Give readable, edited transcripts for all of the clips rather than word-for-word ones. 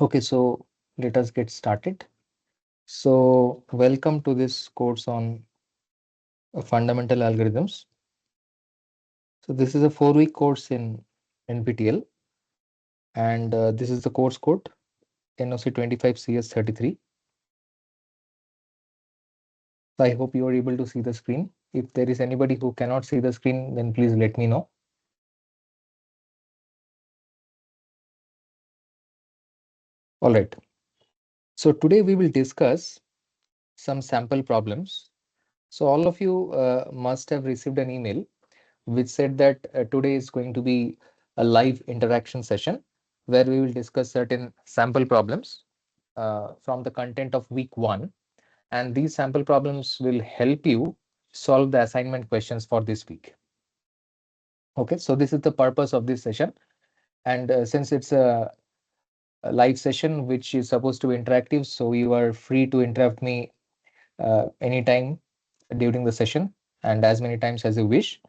Okay, so let us get started. So, welcome to this course on fundamental algorithms. So, this is a 4-week course in NPTEL, and this is the course code NOC 25CS33. So, I hope you are able to see the screen. If there is anybody who cannot see the screen, then please let me know. All right. So, today we will discuss some sample problems. So, all of you must have received an email which said that today is going to be a live interaction session where we will discuss certain sample problems from the content of week 1. And these sample problems will help you solve the assignment questions for this week. Okay, so this is the purpose of this session. And since it's a live session which is supposed to be interactive, so you are free to interrupt me anytime during the session and as many times as you wish.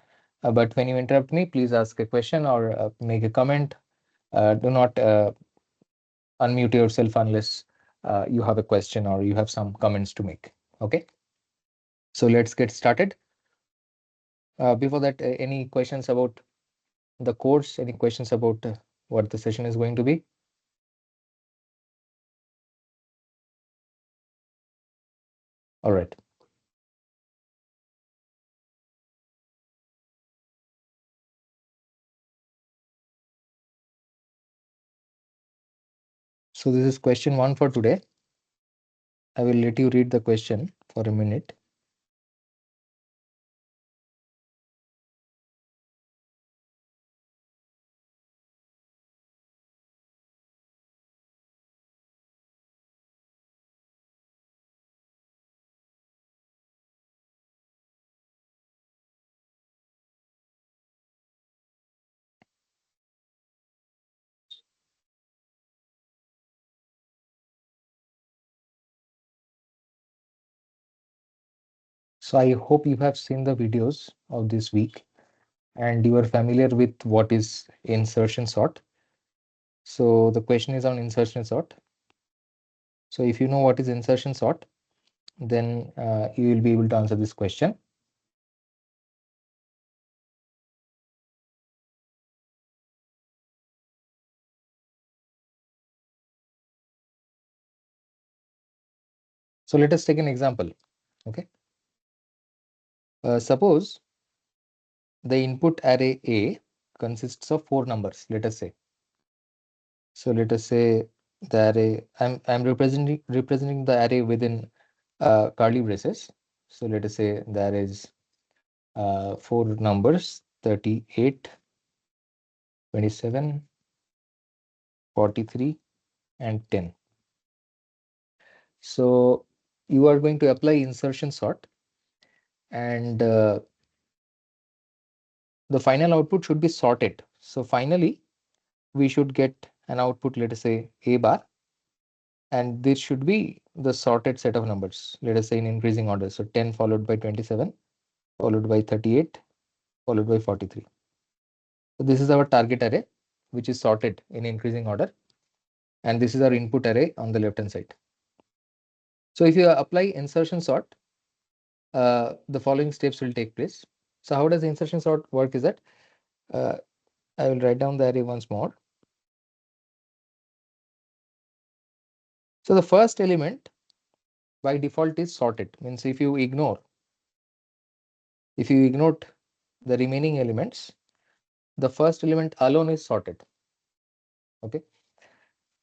But when you interrupt me, please ask a question or make a comment. Do not unmute yourself unless you have a question or you have some comments to make. Okay. So let's get started. Before that, any questions about the course? Any questions about what the session is going to be? All right. So this is question 1 for today. I will let you read the question for a minute. So I hope you have seen the videos of this week and you are familiar with what is insertion sort. So the question is on insertion sort. So if you know what is insertion sort, then you will be able to answer this question. So let us take an example. Okay. Suppose the input array A consists of 4 numbers, let us say. So let us say the array, I'm representing the array within curly braces. So let us say there is 4 numbers 38, 27, 43, and 10. So you are going to apply insertion sort, and the final output should be sorted. So finally, we should get an output, let us say A bar, and this should be the sorted set of numbers, let us say in increasing order. So 10 followed by 27, followed by 38, followed by 43. So this is our target array, which is sorted in increasing order. And this is our input array on the left hand side. So if you apply insertion sort, the following steps will take place. So how does insertion sort work is that I will write down the array once more. So the first element by default is sorted, means if you ignore the remaining elements, the first element alone is sorted. Okay.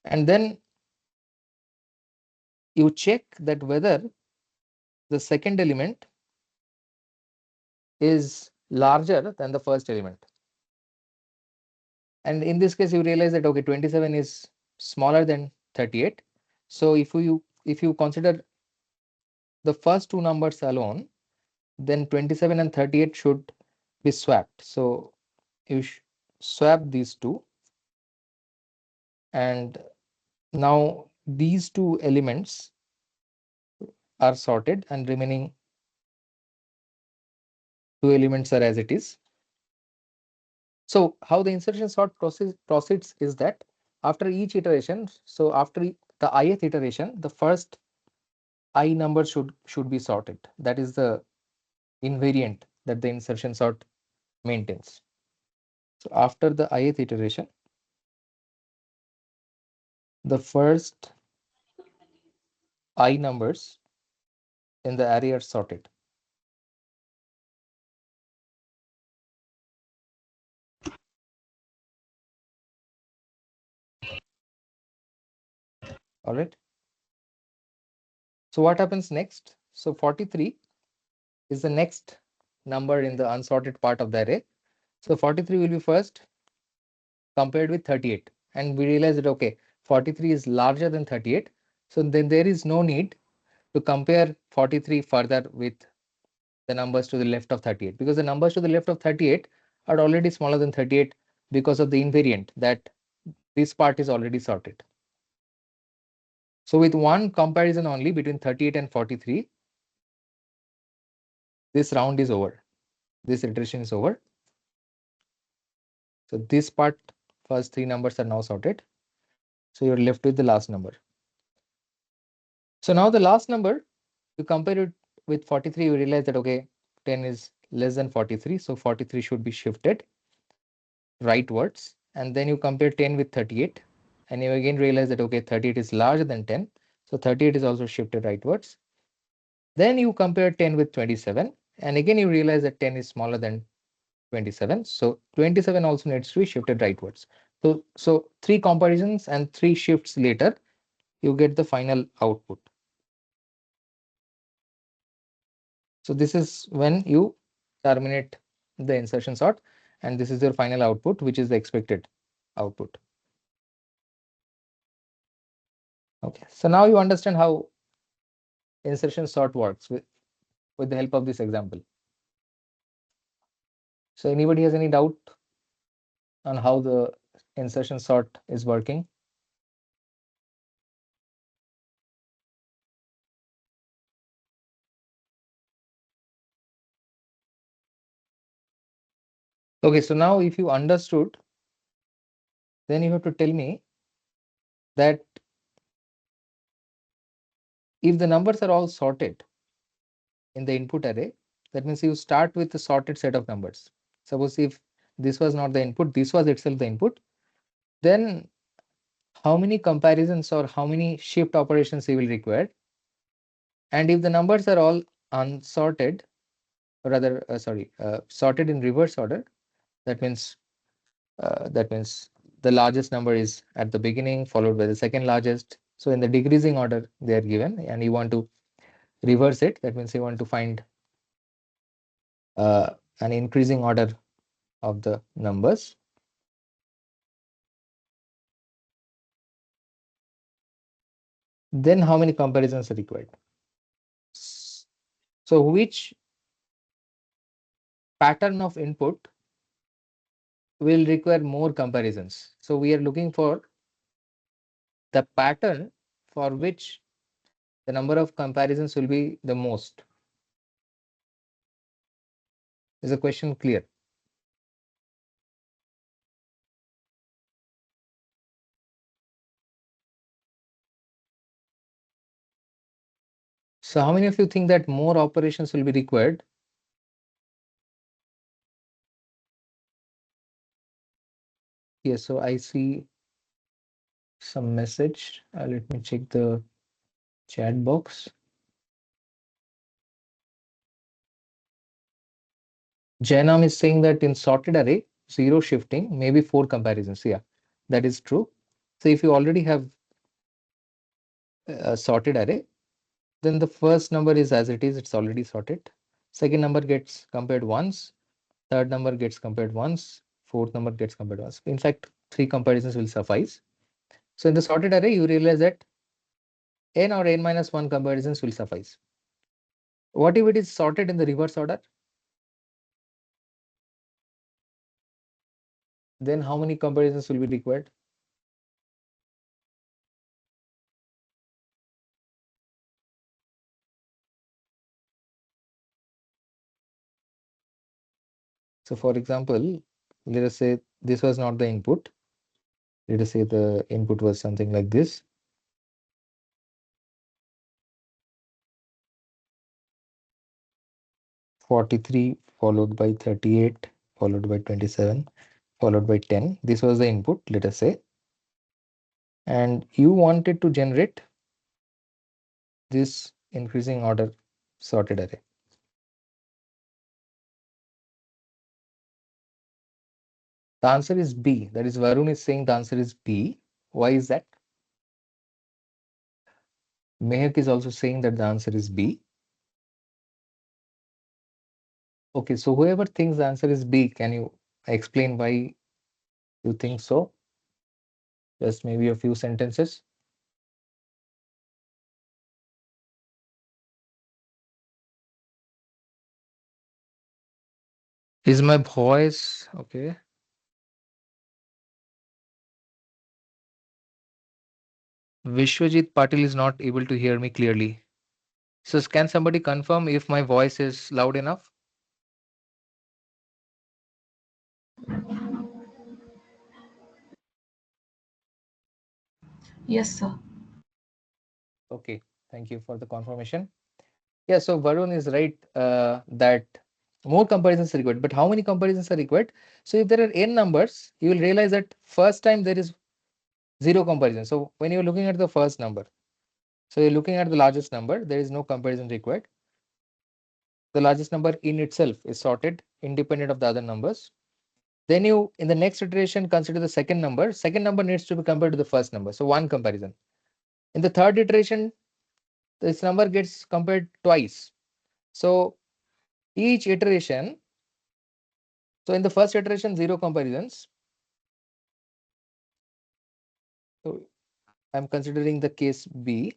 And then you check that whether the second element is larger than the first element. And in this case, you realize that, okay, 27 is smaller than 38. So if you consider the first two numbers alone, then 27 and 38 should be swapped. So you swap these two, and now these two elements are sorted and remaining two elements are as it is. So how the insertion sort proceeds is that after each iteration, so after the ith iteration, the first I number should be sorted. That is the invariant that the insertion sort maintains. So after the ith iteration, the first I numbers in the array are sorted. All right. So what happens next? So 43 is the next number in the unsorted part of the array. So 43 will be first compared with 38. And we realize that, okay, 43 is larger than 38. So then there is no need to compare 43 further with the numbers to the left of 38, because the numbers to the left of 38 are already smaller than 38 because of the invariant that this part is already sorted. So with one comparison only between 38 and 43, this round is over. This iteration is over. So this part, first three numbers are now sorted. So you're left with the last number. So now the last number, you compare it with 43, you realize that, okay, 10 is less than 43. So 43 should be shifted rightwards. And then you compare 10 with 38. And you again realize that, okay, 38 is larger than 10. So 38 is also shifted rightwards. Then you compare 10 with 27. And again, you realize that 10 is smaller than 27. So 27 also needs to be shifted rightwards. So three comparisons and three shifts later, you get the final output. So this is when you terminate the insertion sort, and this is your final output, which is the expected output. Okay, so now you understand how insertion sort works with the help of this example. So anybody has any doubt on how the insertion sort is working? Okay, so now if you understood, then you have to tell me that if the numbers are all sorted in the input array, that means you start with a sorted set of numbers. Suppose if this was not the input, this was itself the input, then how many comparisons or how many shift operations you will require? And if the numbers are all unsorted, or rather, sorted in reverse order, that means the largest number is at the beginning, followed by the second largest. So in the decreasing order they are given, and you want to reverse it. That means you want to find an increasing order of the numbers. Then how many comparisons are required? So which pattern of input will require more comparisons? So we are looking for the pattern for which the number of comparisons will be the most. Is the question clear? So how many of you think that more operations will be required? Yes, so I see some message. Let me check the chat box. Jainam is saying that in sorted array, zero shifting, maybe four comparisons. Yeah, that is true. So if you already have a sorted array, then the first number is as it is, it's already sorted. Second number gets compared once, third number gets compared once, fourth number gets compared once. In fact, three comparisons will suffice. So in the sorted array, you realize that n or n minus 1 comparisons will suffice. What if it is sorted in the reverse order? Then how many comparisons will be required? So for example, let us say this was not the input. Let us say the input was something like this. "43 followed by 38 followed by 27 followed by 10." This was the input, let us say. And you wanted to generate this increasing order sorted array. The answer is B. That is, Varun is saying the answer is B. Why is that? Mehak is also saying that the answer is B. Okay, so whoever thinks the answer is B, can you explain why you think so? Just maybe a few sentences. Is my voice okay? Vishwajit Patil is not able to hear me clearly. So can somebody confirm if my voice is loud enough? Yes, sir. Okay, thank you for the confirmation. Yeah, so Varun is right that more comparisons are required. But how many comparisons are required? So if there are n numbers, you will realize that first time there is zero comparison. So when you're looking at the first number, so you're looking at the largest number, there is no comparison required. The largest number in itself is sorted independent of the other numbers. Then you, in the next iteration, consider the second number. Second number needs to be compared to the first number. So one comparison. In the third iteration, this number gets compared twice. So each iteration, so in the first iteration, zero comparisons. So I'm considering the case B.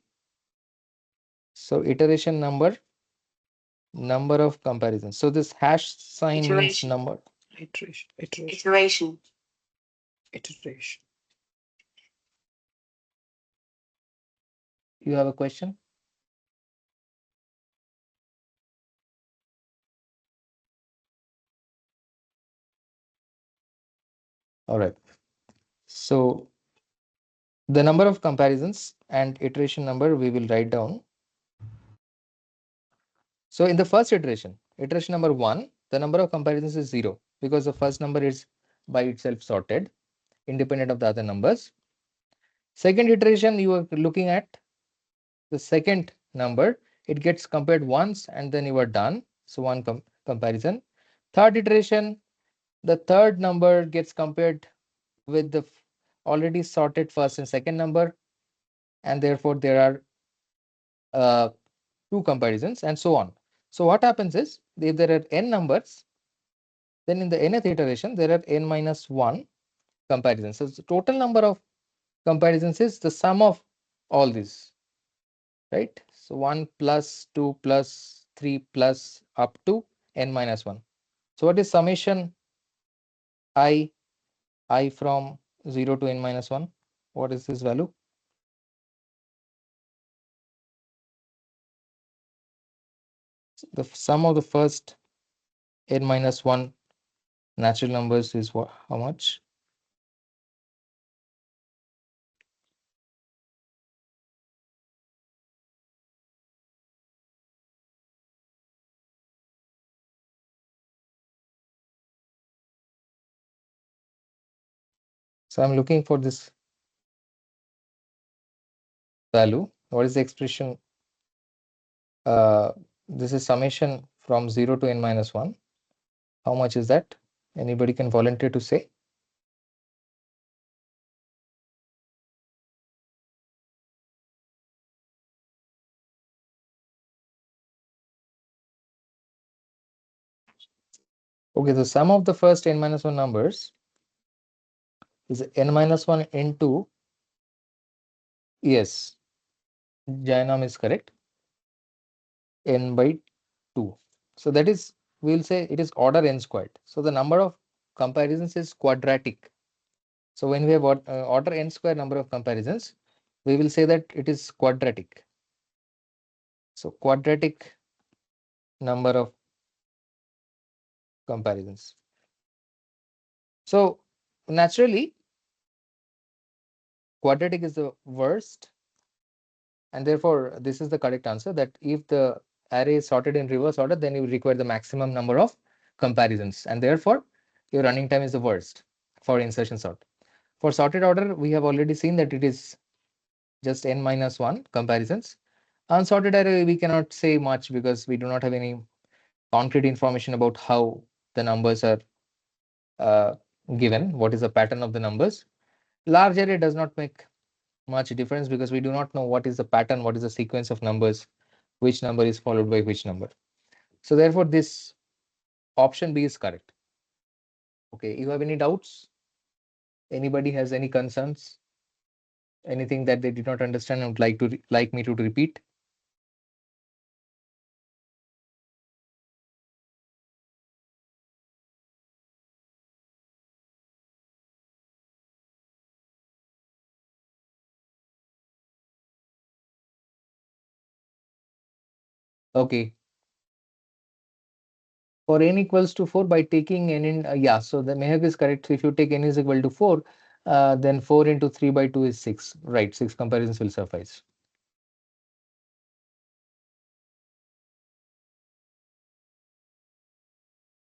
So iteration number of comparisons. So this hash sign means Iteration. number. Iteration. Iteration. You have a question? All right. So the number of comparisons and iteration number we will write down. So in the first iteration number 1, the number of comparisons is 0 because the first number is by itself sorted independent of the other numbers. Second iteration, you are looking at the second number, it gets compared once and then you are done. So one comparison. Third iteration, the third number gets compared with the already sorted first and second number, and therefore there are two comparisons and so on. So what happens is, if there are n numbers, then in the nth iteration there are n minus 1 comparisons. So the total number of comparisons is the sum of all these, right? So 1 plus 2 plus 3 plus up to n minus 1. So what is summation I from 0 to n minus 1? What is this value? The sum of the first n minus 1 natural numbers is what? How much? So I'm looking for this value. What is the expression? This is summation from 0 to n minus 1. How much is that? Anybody can volunteer to say? Okay, the sum of the first n minus 1 numbers is n minus 1 into, yes, Jainam is correct, n by 2. So that is, we will say it is order n squared. So the number of comparisons is quadratic. So when we have order n square number of comparisons, we will say that it is quadratic. So quadratic number of comparisons. So naturally, quadratic is the worst, and therefore this is the correct answer, that if the array is sorted in reverse order, then you require the maximum number of comparisons, and therefore your running time is the worst for insertion sort. For sorted order, we have already seen that it is just n minus 1 comparisons. Unsorted array, we cannot say much because we do not have any concrete information about how the numbers are uh, given, what is the pattern of the numbers. Large array does not make much difference because we do not know what is the pattern, what is the sequence of numbers, which number is followed by which number. So therefore, this option B is correct. Okay, you have any doubts? Anybody has any concerns? Anything that they did not understand and would like me to repeat? Okay. For n equals to 4, by taking n in, yeah, so the Mehak is correct. So if you take n is equal to 4, then 4 into 3 by 2 is 6. Right, 6 comparisons will suffice.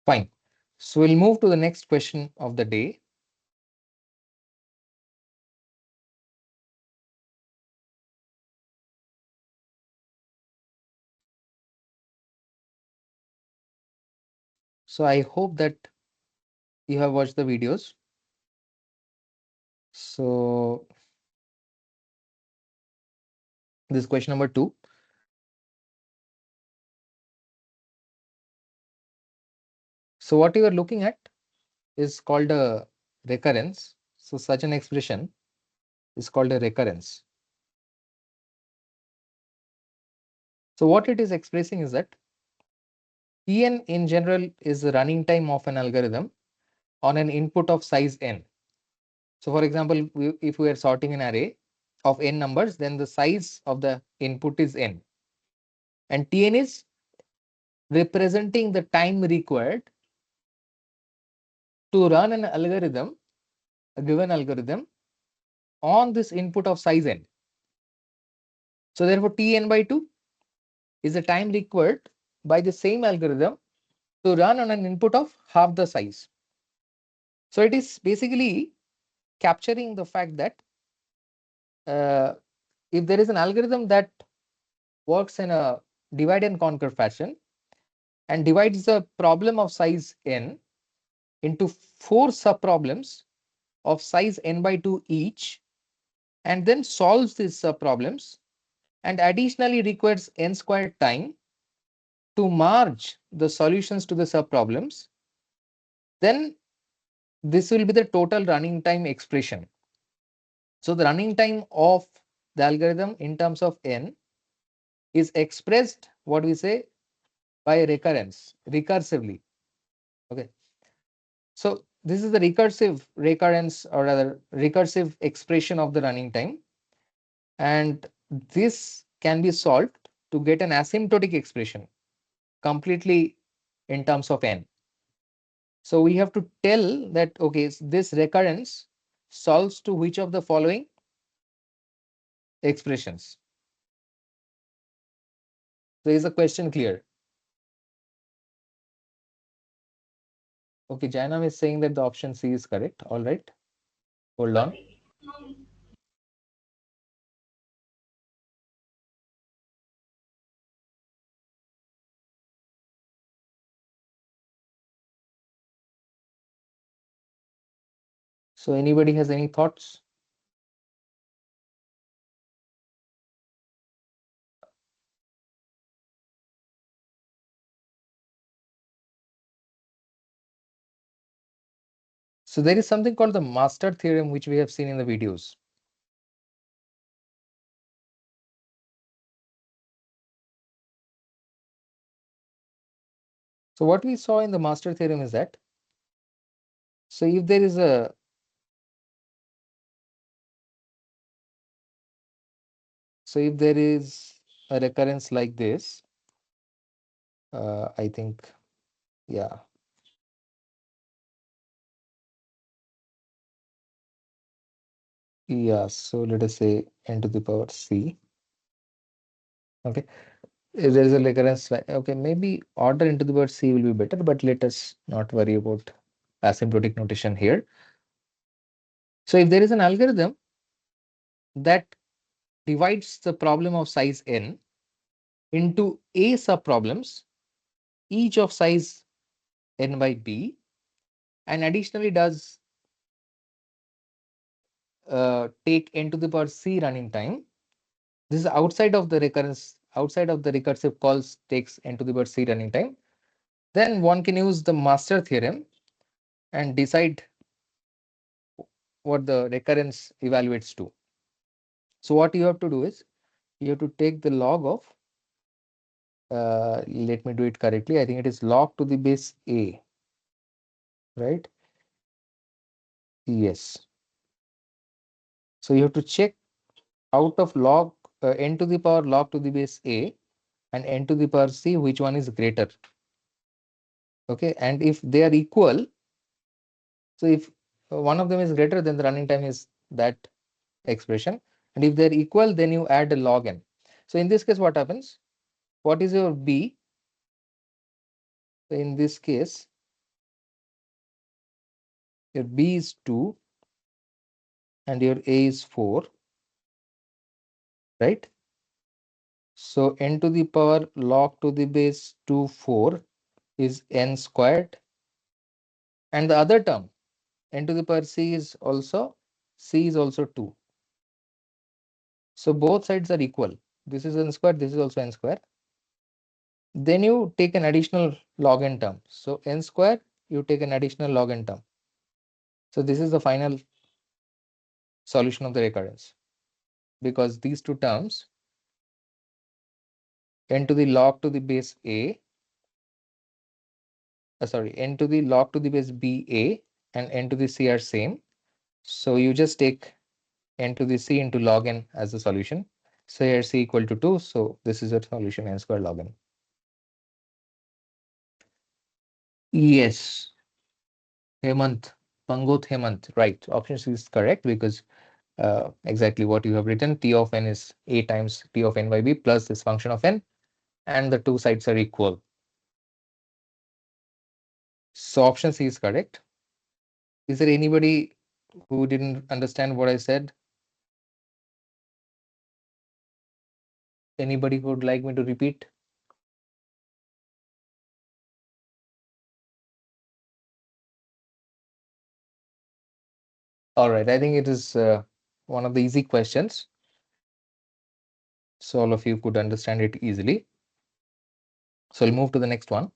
Fine. So we'll move to the next question of the day. So I hope that you have watched the videos. So this is question number 2. So what you are looking at is called a recurrence. So such an expression is called a recurrence. So what it is expressing is that Tn in general is the running time of an algorithm on an input of size n. So for example, if we are sorting an array of n numbers, then the size of the input is n. And Tn is representing the time required to run an algorithm, a given algorithm, on this input of size n. So therefore, Tn by 2 is the time required by the same algorithm to run on an input of half the size. So it is basically capturing the fact that if there is an algorithm that works in a divide and conquer fashion and divides the problem of size n into 4 subproblems of size n by 2 each, and then solves these subproblems and additionally requires n squared time to merge the solutions to the subproblems, then this will be the total running time expression. So the running time of the algorithm in terms of n is expressed, what we say, by recurrence, recursively. Okay. So this is the recurrence, or rather recursive expression of the running time. And this can be solved to get an asymptotic expression completely in terms of n. So we have to tell that, okay, this recurrence solves to which of the following expressions. So is the question clear? Okay, Jainam is saying that the option C is correct. All right, hold on. So anybody has any thoughts? So there is something called the master theorem, which we have seen in the videos. So what we saw in the master theorem is that, so if there is a recurrence like this, I think, yeah. Yeah, so let us say n to the power c. Okay, if there is a recurrence, okay, maybe order n to the power c will be better, but let us not worry about asymptotic notation here. So if there is an algorithm that divides the problem of size n into a subproblems, each of size n by b, and additionally does take n to the power c running time. This is outside of the recurrence, outside of the recursive calls takes n to the power c running time. Then one can use the master theorem and decide what the recurrence evaluates to. So what you have to do is you have to take the log of, let me do it correctly. I think it is log to the base a, right? Yes. So you have to check out of log n to the power log to the base a and n to the power c, which one is greater. Okay, and if they are equal, so if one of them is greater, then the running time is that expression, and if they're equal, then you add a log n. So in this case, what happens? What is your b? So in this case, your b is 2 and your a is 4, right? So n to the power log to the base 2 4 is n squared, and the other term n to the power c is also 2. So both sides are equal. This is n squared, this is also n squared. Then you take an additional log n term. So n square, you take an additional log n term. So this is the final solution of the recurrence, because these two terms, n to the log to the base a, n to the log to the base ba and n to the c are same. So you just take n to the c into log n as the solution. So here c equal to 2. So this is a solution n square log n. Yes, Hemant, Pangot Hemant, right. Option C is correct, because exactly what you have written, t of n is a times t of n by b plus this function of n, and the two sides are equal. So option C is correct. Is there anybody who didn't understand what I said? Anybody who would like me to repeat? All right, I think it is one of the easy questions, so all of you could understand it easily. So I'll move to the next one.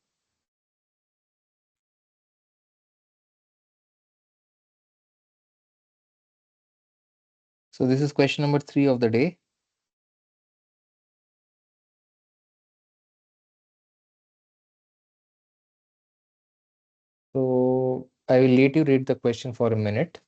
So this is question number 3 of the day. So I will let you read the question for a minute.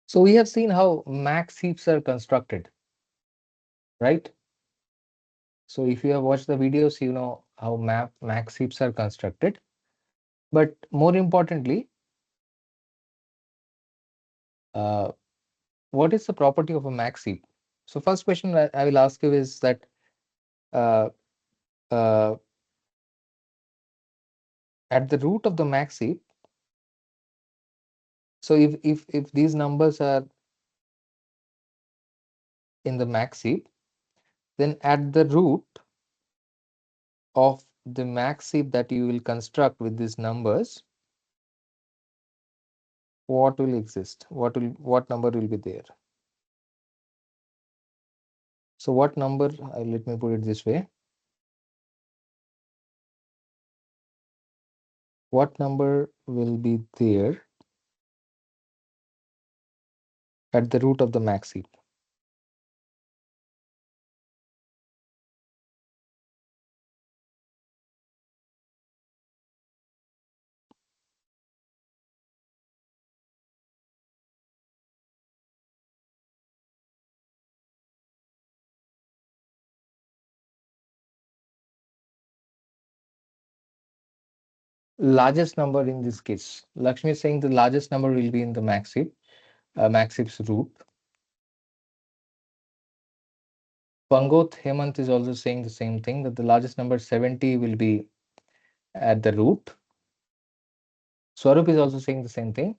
So we have seen how max heaps are constructed, right? So if you have watched the videos, you know how max heaps are constructed. But more importantly, uh, what is the property of a max heap? So first question I will ask you is that uh, uh, at the root of the max heap, so if these numbers are in the max heap, then at the root of the max heap that you will construct with these numbers, what will exist? What number will be there? So what number, let me put it this way. what number will be there at the root of the max heap? Largest number in this case. Lakshmi is saying the largest number will be in the max heap's root. Pangoth Hemant is also saying the same thing, that the largest number 70 will be at the root. Swarup is also saying the same thing.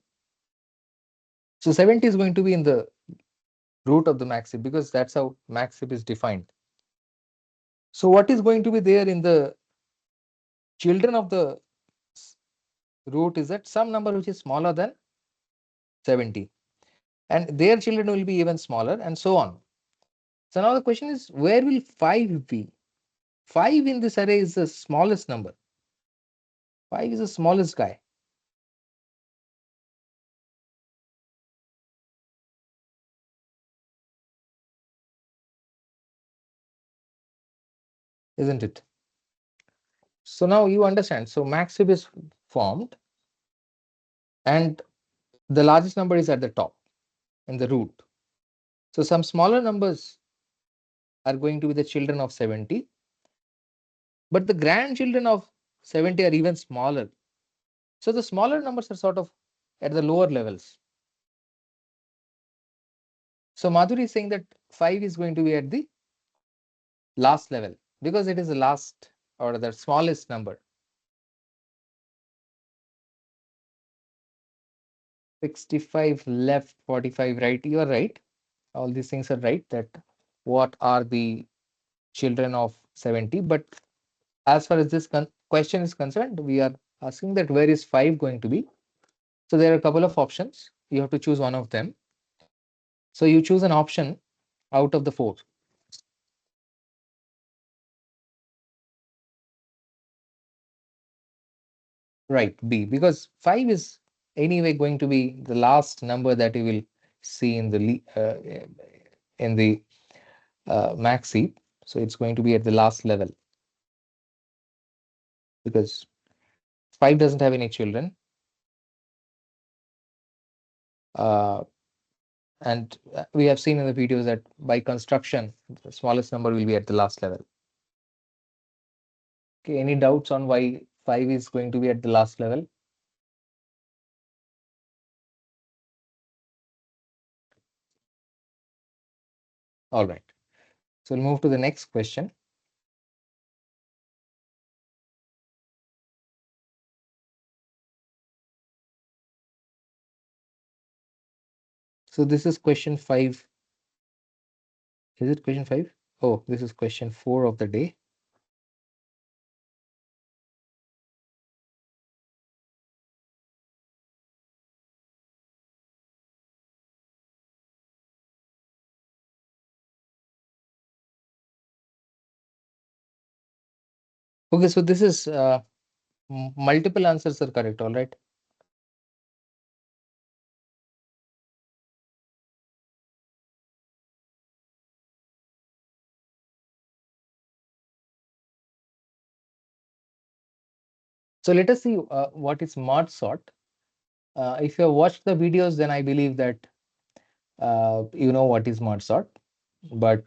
So 70 is going to be in the root of the max heap because that's how max heap is defined. So what is going to be there in the children of the root is that some number which is smaller than 70, and their children will be even smaller, and so on. So now the question is, where will 5 be? 5 in this array is the smallest number. 5 is the smallest guy. Isn't it? So now you understand. So max heap is formed, and the largest number is at the top in the root. So some smaller numbers are going to be the children of 70, but the grandchildren of 70 are even smaller. So the smaller numbers are sort of at the lower levels. So Madhuri is saying that 5 is going to be at the last level because it is the last or the smallest number. 65 left, 45 right. You are right. All these things are right, that what are the children of 70. But as far as this question is concerned, we are asking that where is 5 going to be? So there are a couple of options. You have to choose one of them. So you choose an option out of the 4. Right, B, because 5 is anyway going to be the last number that you will see in the max heap. So it's going to be at the last level because 5 doesn't have any children. Uh, and we have seen in the videos that by construction, the smallest number will be at the last level. Okay, any doubts on why 5 is going to be at the last level? All right. So we'll move to the next question. So this is question 5. Is it question 5? Oh, this is question 4 of the day. Okay, so this is multiple answers are correct, all right. So let us see what is mod sort. If you have watched the videos, then I believe that you know what is mod sort. But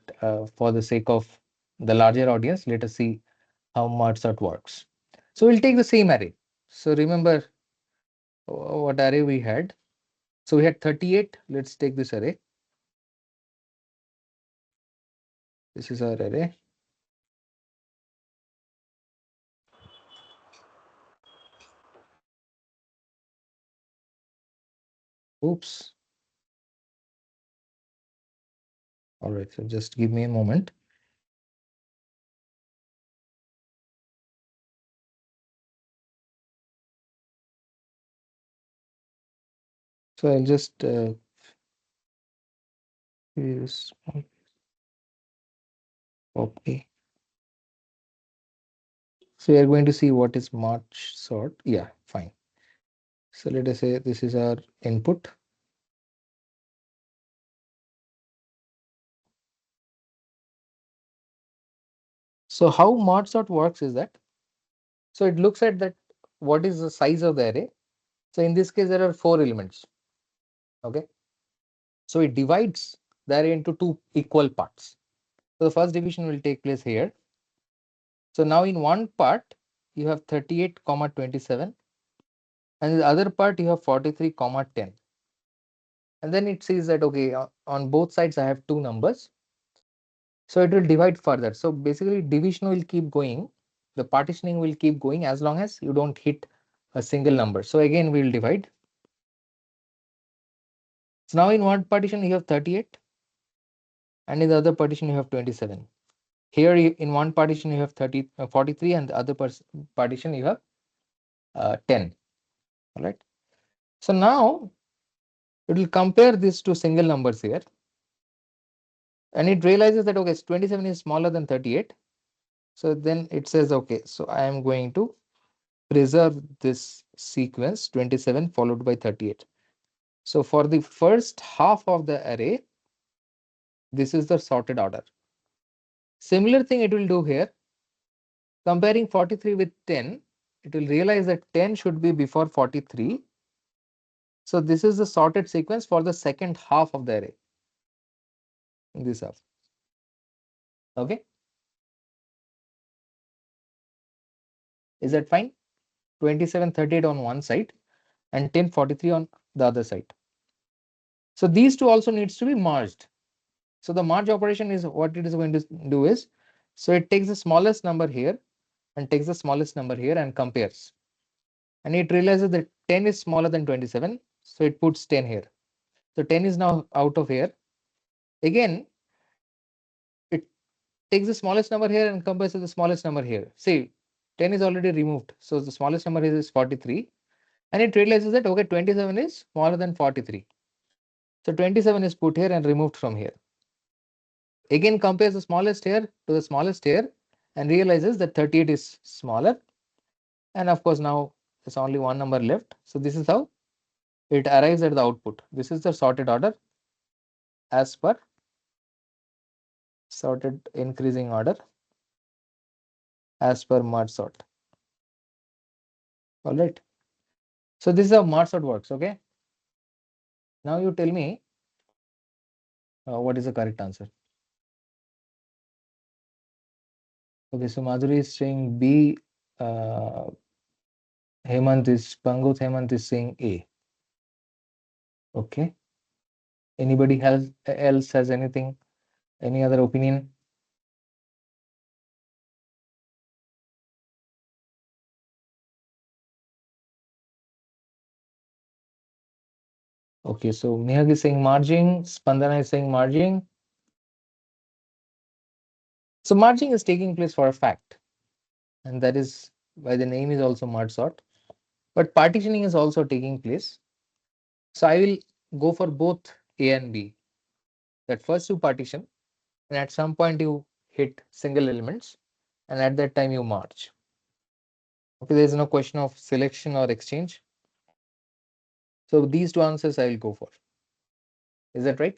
for the sake of the larger audience, let us see how mod sort works. So we'll take the same array. So remember what array we had. So we had 38. Let's take this array. This is our array. Oops. All right, so just give me a moment. So I'll just use copy. So we are going to see what is mod sort. Yeah, fine. So let us say this is our input. So how mod sort works is that, so it looks at that what is the size of the array. So in this case, there are 4 elements. Okay. So it divides the array into 2 equal parts. So the first division will take place here. So now in one part, you have 38, 27, and the other part you have 43, 10. And then it says that, okay, on both sides I have 2 numbers. So it will divide further. So basically division will keep going. The partitioning will keep going as long as you don't hit a single number. So again, we will divide. So now in one partition you have 38, and in the other partition you have 27. Here in one partition you have 43, and the other partition you have 10. All right. So now it will compare these two single numbers here, and it realizes that, okay, 27 is smaller than 38. So then it says, okay, so I am going to preserve this sequence 27 followed by 38. So for the first half of the array, this is the sorted order. Similar thing it will do here. Comparing 43 with 10, it will realize that 10 should be before 43. So this is the sorted sequence for the second half of the array. This half. Okay. Is that fine? 27, 38 on one side and 10, 43 on the other side. So these two also needs to be merged. So the merge operation is what it is going to do is, so it takes the smallest number here and takes the smallest number here and compares. And it realizes that 10 is smaller than 27. So it puts 10 here. So 10 is now out of here. Again, it takes the smallest number here and compares to the smallest number here. See, 10 is already removed. So the smallest number is 43. And it realizes that, okay, 27 is smaller than 43. So 27 is put here and removed from here. Again compares the smallest here to the smallest here and realizes that 38 is smaller. And of course, now there's only one number left. So this is how it arrives at the output. This is the sorted order as per sorted increasing order as per merge sort. All right. So this is how merge sort works. Okay. Now you tell me what is the correct answer. Okay. So Madhuri is saying B. Hemant is saying A. Okay. Anybody else has anything? Any other opinion? Okay, so Nihag is saying merging, Spandana is saying merging. So merging is taking place for a fact, and that is why the name is also merge sort. But partitioning is also taking place. So I will go for both A and B. That first you partition, and at some point you hit single elements, and at that time you merge. Okay, there is no question of selection or exchange. So these two answers I will go for. Is that right?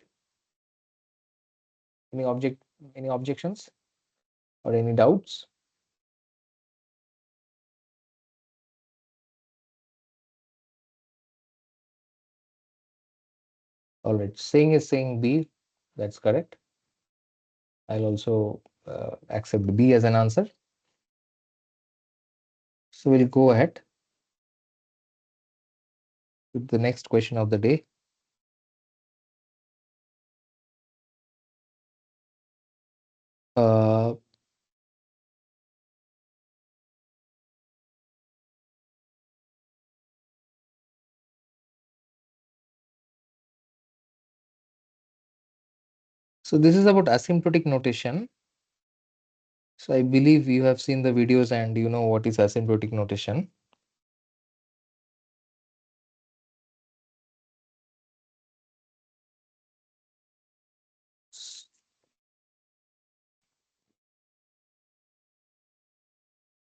Any objections or any doubts? All right, saying is saying B. That's correct. I'll also accept B as an answer. So we'll go ahead with the next question of the day. Uh, so this is about asymptotic notation. So I believe you have seen the videos and you know what is asymptotic notation.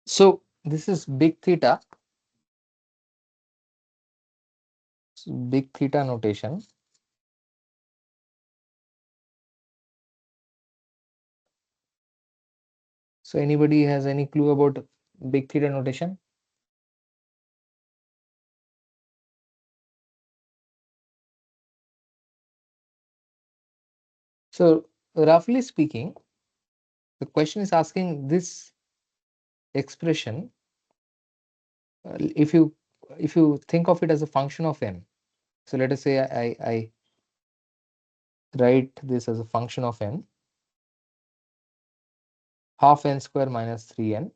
So this is big theta big theta notation. So anybody has any clue about big theta notation? So roughly speaking, the question is asking this expression, if you think of it as a function of n. So let us say I write this as a function of n, half n square minus 3n.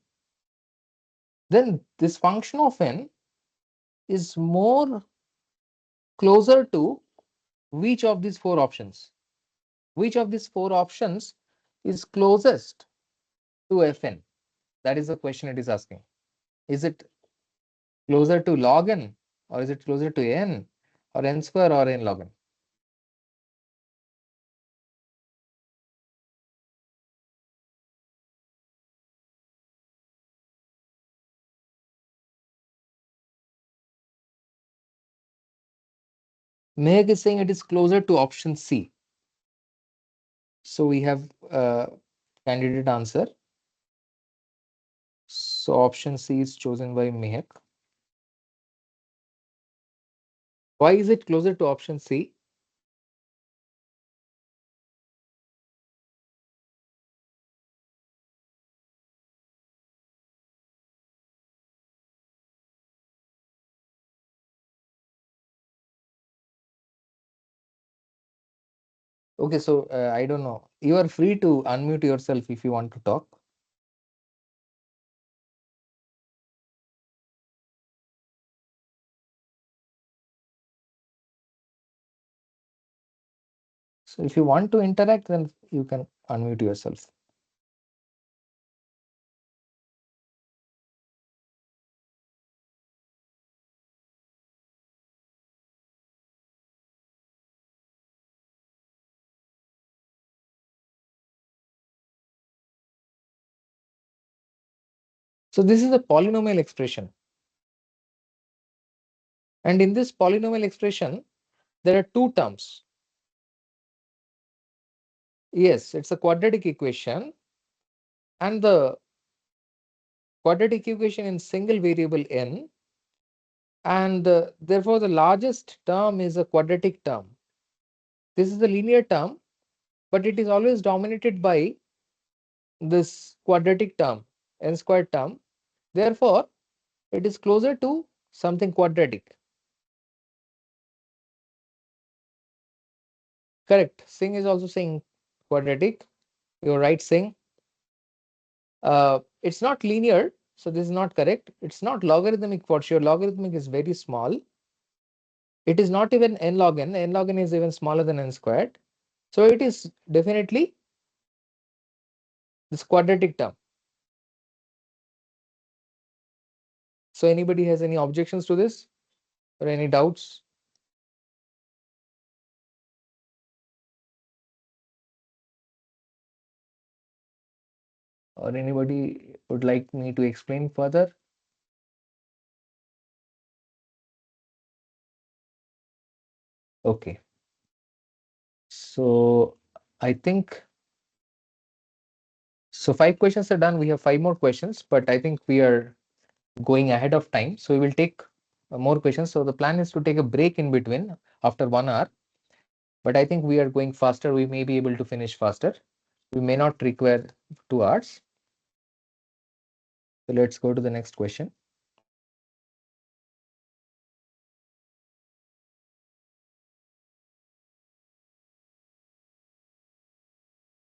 Then this function of n is more closer to which of these four options? Which of these four options is closest to fn? That is the question it is asking. Is it closer to log n, or is it closer to n, or n square, or n log n? Meg is saying it is closer to option C. So we have candidate answer. So option C is chosen by Mehak. Why is it closer to option C? Okay, so I don't know. You are free to unmute yourself if you want to talk. So if you want to interact, then you can unmute yourself. So this is a polynomial expression. And in this polynomial expression, there are two terms. Yes, it's a quadratic equation. And the quadratic equation in single variable n. And therefore, the largest term is a quadratic term. This is the linear term, but it is always dominated by this quadratic term, n squared term. Therefore, it is closer to something quadratic. Correct. Singh is also saying quadratic. You're right, Singh. It's not linear, so this is not correct. It's not logarithmic for sure. Logarithmic is very small. It is not even n log n. N log n is even smaller than n squared. So it is definitely this quadratic term. So anybody has any objections to this or any doubts? Or anybody would like me to explain further? Okay. So I think so 5 questions are done. We have 5 more questions, but I think we are going ahead of time. So we will take more questions. So the plan is to take a break in between after 1 hour. But I think we are going faster. We may be able to finish faster. We may not require 2 hours. So let's go to the next question.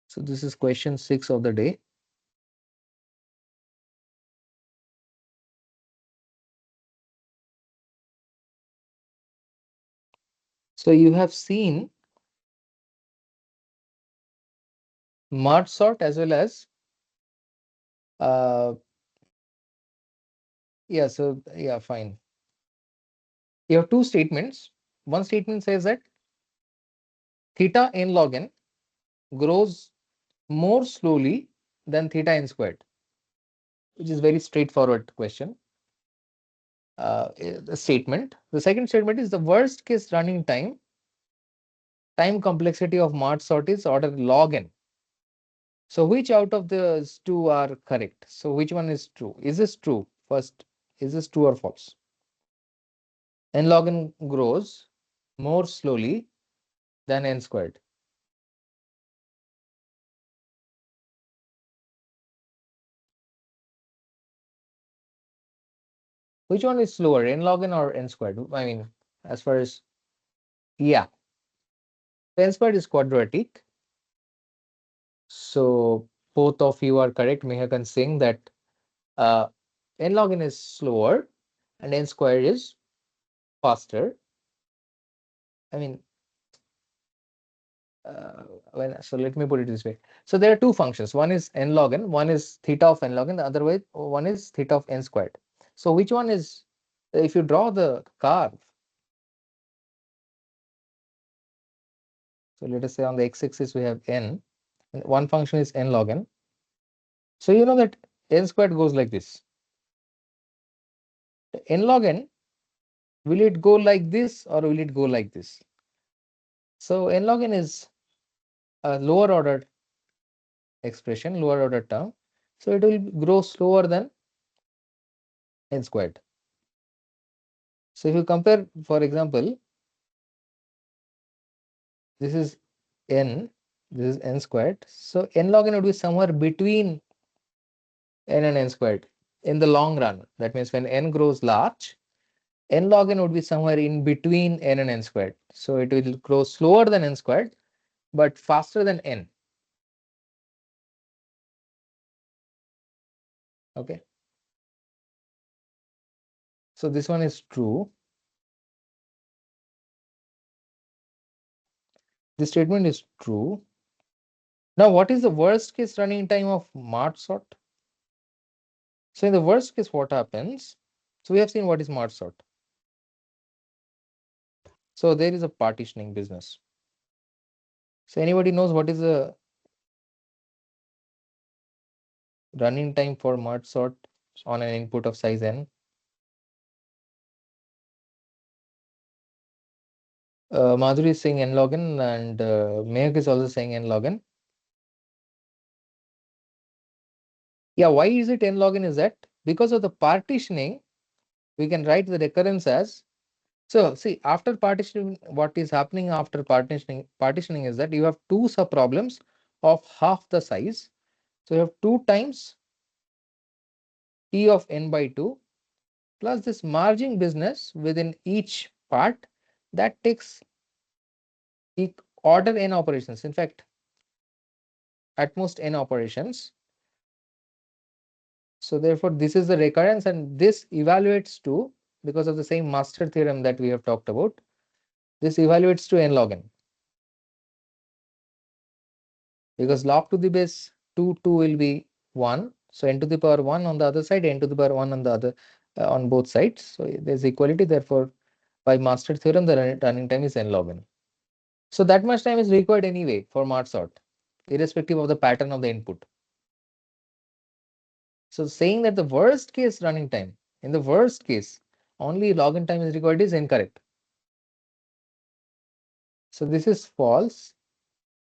So this is question 6 of the day. So you have seen merge sort as well as yeah, so yeah, fine. You have two statements. One statement says that theta n log n grows more slowly than theta n squared, which is very straightforward question. the statement. The second statement is the worst case running time complexity of Mart sort is order log n. So which out of those two are correct? So which one is true? Is this true? First, is this true or false? N log n grows more slowly than n squared. Which one is slower, n log n or n squared? I mean, as far as, yeah, n squared is quadratic. So both of you are correct, Mehak and Singh, that uh, n log n is slower and n squared is faster. I mean, so let me put it this way. So there are two functions. One is n log n, one is theta of n log n, the other way one is theta of n squared. So which one is, if you draw the curve, so let us say on the x-axis we have n, and one function is n log n. So you know that n squared goes like this. N log n, will it go like this or will it go like this? So n log n is a lower order expression, lower order term. So it will grow slower than n squared. So if you compare, for example, this is n, this is n squared. So n log n would be somewhere between n and n squared in the long run. That means when n grows large, n log n would be somewhere in between n and n squared. So it will grow slower than n squared, but faster than n. Okay. So this one is true. This statement is true. Now, what is the worst case running time of Mart sort? So in the worst case, what happens? So we have seen what is Mart sort. So there is a partitioning business. So anybody knows what is the running time for Mart sort on an input of size n? Madhuri is saying n log n and Mehak is also saying n log n. Yeah, why is it n log n is that? Because of the partitioning, we can write the recurrence as, so see, after partitioning, what is happening after partitioning is that you have two subproblems of half the size. So you have 2 times T of n by 2 plus this merging business within each part that takes order n operations. In fact, at most n operations. So therefore, this is the recurrence and this evaluates to, because of the same master theorem that we have talked about, this evaluates to n log n. Because log to the base 2 will be 1. So n to the power 1 on the other side, n to the power 1 on the other, on both sides. So there's equality. Therefore, by master theorem, the running time is n log n. So that much time is required anyway for Mart sort, irrespective of the pattern of the input. So saying that the worst case running time, in the worst case, only log n time is required is incorrect. So this is false.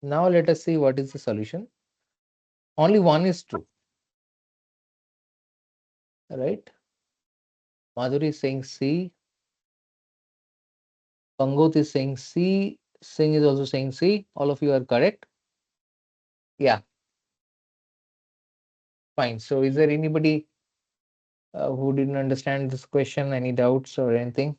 Now let us see what is the solution. Only one is true. Right? Madhuri is saying C. Pangot is saying C. Singh is also saying C. All of you are correct. Yeah. Fine. So is there anybody who didn't understand this question? Any doubts or anything?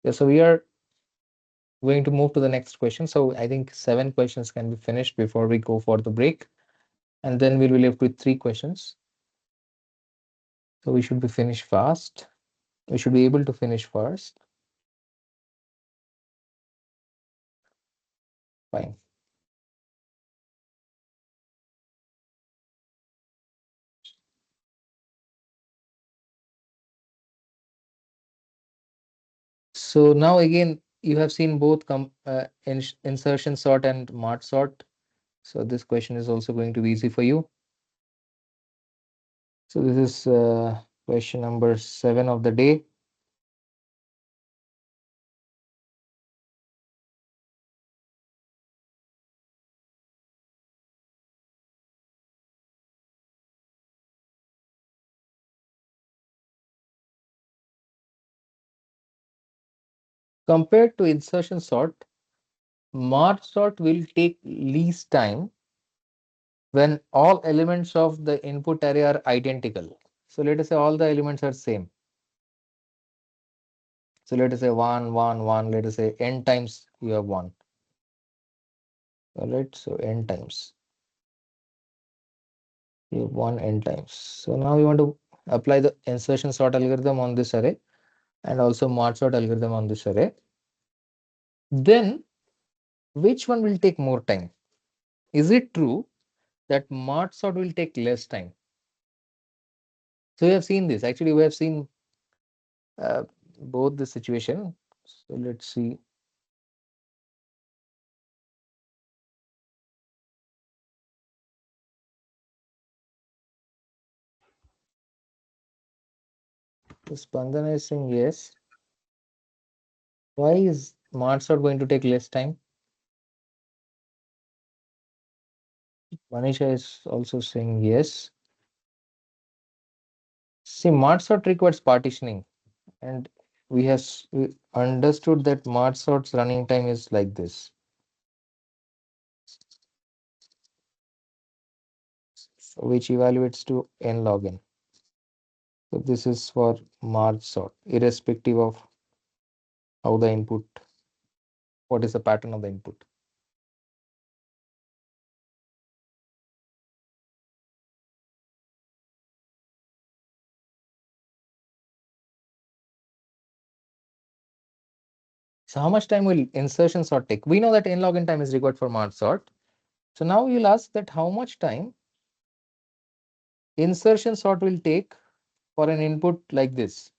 Yeah, so we are going to move to the next question. So I think 7 questions can be finished before we go for the break. And then we'll be left with 3 questions. So we should be finished fast. We should be able to finish first. Fine. So now again, you have seen both insertion sort and mart sort. So this question is also going to be easy for you. So this is question number 7 of the day. Compared to insertion sort, mart sort will take least time when all elements of the input array are identical. So let us say all the elements are same. So let us say 1, 1, 1, let us say n times you have 1. All right, so n times. You have 1 n times. So now you want to apply the insertion sort algorithm on this array and also mart sort algorithm on this array. Then which one will take more time? Is it true that mart sort will take less time? So we have seen this. Actually, we have seen uh, both the situation. So let's see. So Spandana is saying yes. Why is mart sort going to take less time? Manisha is also saying yes. See, mart sort requires partitioning, and we understood that mart sort's running time is like this, which evaluates to n log n. So this is for mart sort, irrespective of how the input, what is the pattern of the input. So how much time will insertion sort take? We know that n log n time is required for mart sort. So now you'll ask that how much time insertion sort will take for an input like this.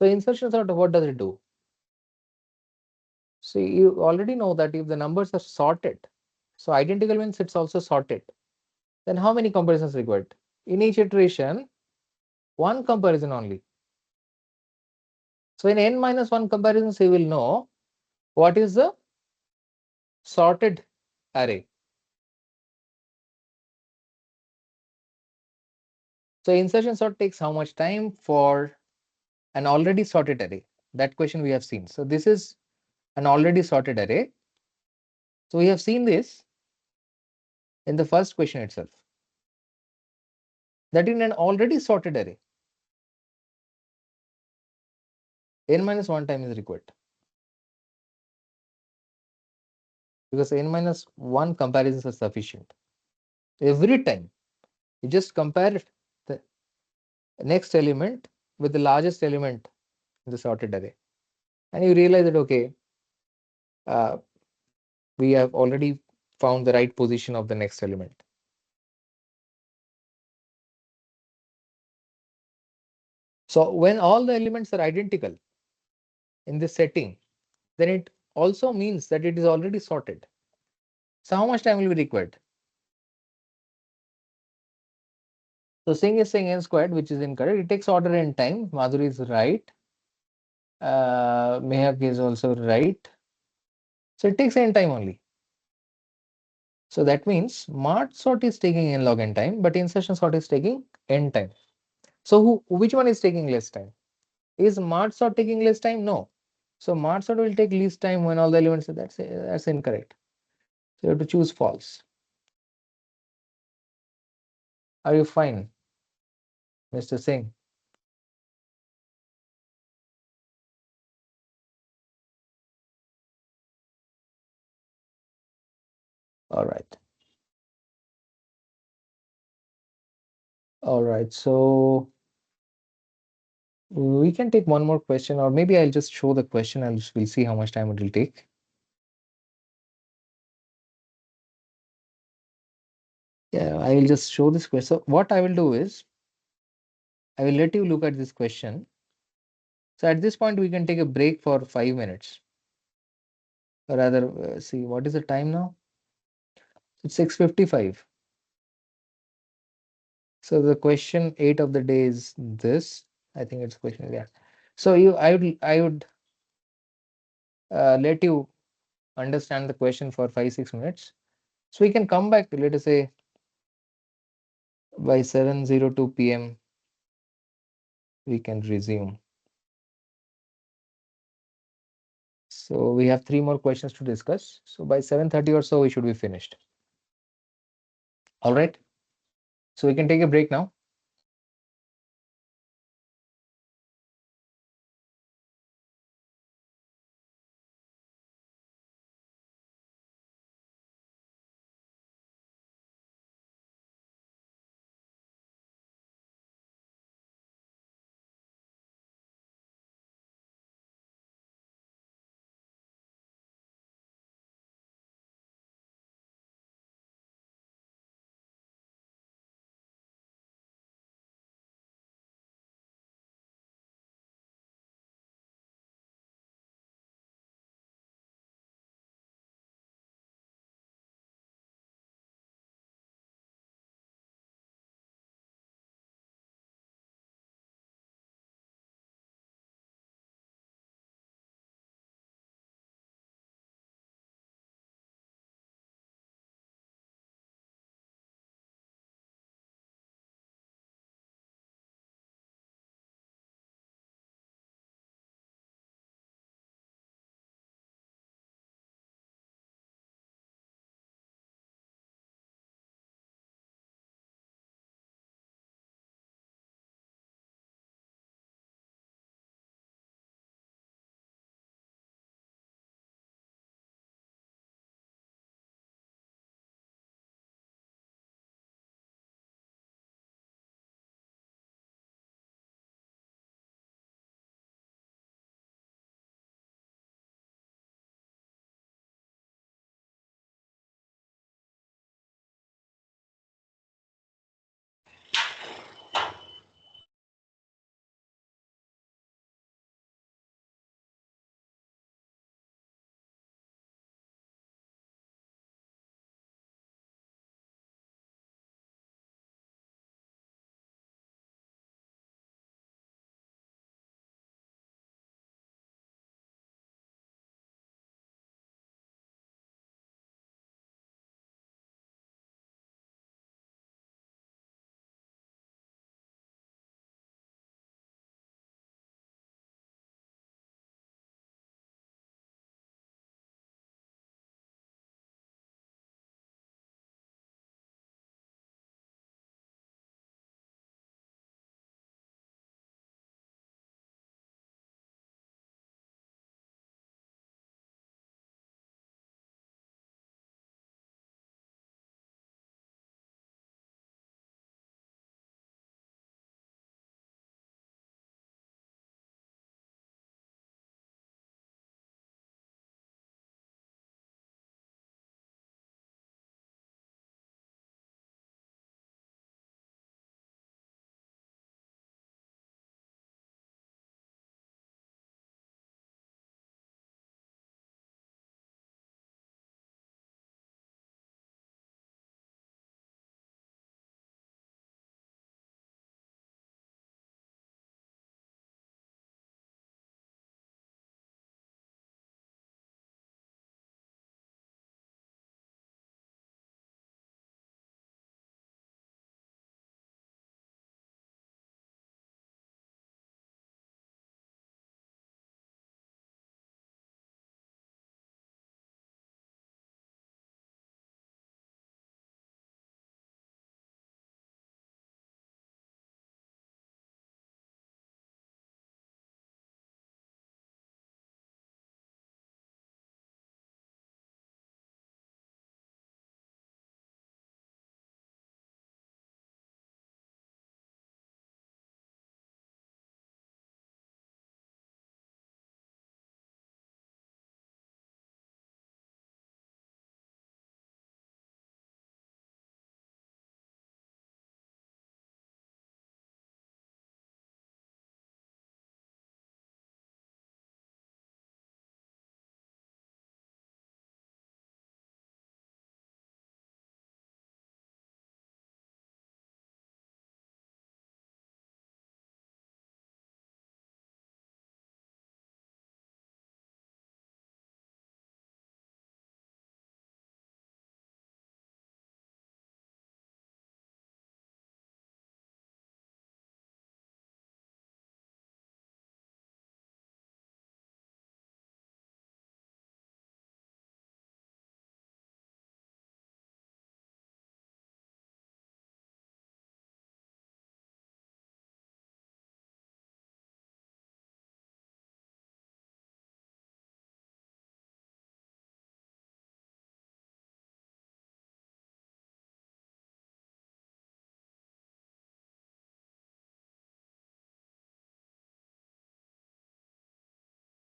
So insertion sort, what does it do? See, you already know that if the numbers are sorted, so identical means it's also sorted. Then how many comparisons required? In each iteration, one comparison only. So in n minus 1 comparisons, you will know what is the sorted array. So insertion sort takes how much time for an already sorted array? That question we have seen. So this is an already sorted array. So we have seen this in the first question itself. That in an already sorted array, n minus 1 time is required. Because n minus 1 comparisons are sufficient. Every time you just compare the next element with the largest element in the sorted array, and you realize that okay, uh, we have already found the right position of the next element. So when all the elements are identical in this setting, then it also means that it is already sorted. So how much time will be required? So Singh is saying n squared, which is incorrect. It takes order n time. Madhuri is right. Mehak is also right. So it takes n time only. So that means mart sort is taking n log n time, but insertion sort is taking n time. So which one is taking less time? Is mart sort taking less time? No. So mart sort will take least time when all the elements are that's incorrect. So you have to choose false. Are you fine, Mr. Singh? All right. All right. So we can take one more question, or maybe I'll just show the question and we'll see how much time it will take. Yeah, I will just show this question. So what I will do is I will let you look at this question. So at this point, we can take a break for 5 minutes. Or rather, see what is the time now? It's 6:55. So the question 8 of the day is this. I think it's question, yeah. So I would let you understand the question for 5-6 minutes. So we can come back, let us say by 7:02 p.m. we can resume. So we have 3 more questions to discuss. So by 7:30 or so we should be finished. All right. So we can take a break now.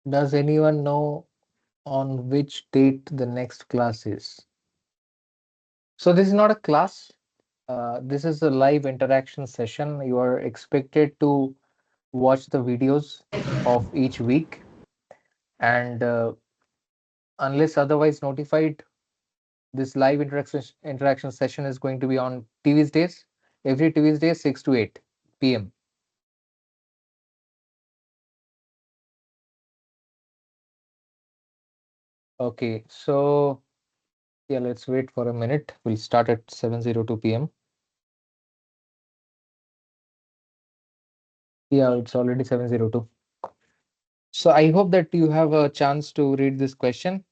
Does anyone know on which date the next class is? So this is not a class. This is a live interaction session. You are expected to watch the videos of each week, and unless otherwise notified, this live interaction session is going to be on Tuesdays, every Tuesday, 6 to 8 p.m. Okay, so yeah, let's wait for a minute. We'll start at 7:02 p.m. Yeah, it's already 7:02. So I hope that you have a chance to read this question.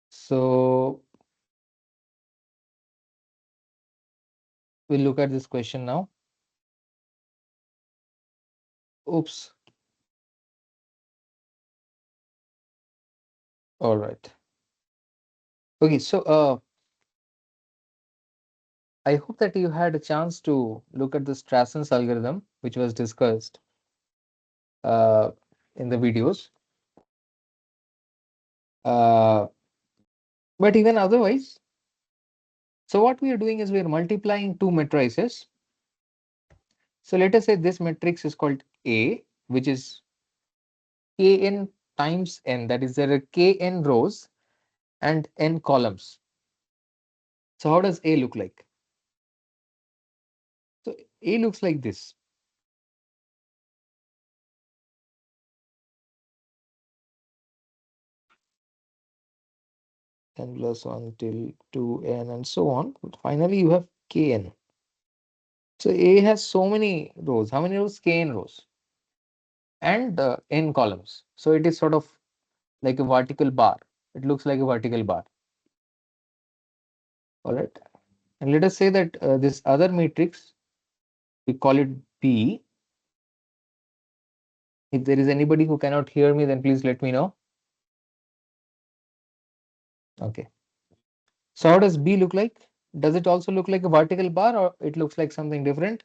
So we'll look at this question now. Oops. All right. Okay, so I hope that you had a chance to look at the Strasson's algorithm, which was discussed uh, in the videos. Uh, but even otherwise, so what we are doing is we are multiplying two matrices. So let us say this matrix is called A, which is kn times n. That is, there are kn rows and n columns. So how does A look like? So A looks like this. N plus 1 till 2n and so on. But finally, you have kn. So A has so many rows. How many rows? Kn rows and n columns. So it is sort of like a vertical bar. It looks like a vertical bar. All right. And let us say that this other matrix, we call it B. If there is anybody who cannot hear me, then please let me know. Okay. So how does B look like? Does it also look like a vertical bar or it looks like something different?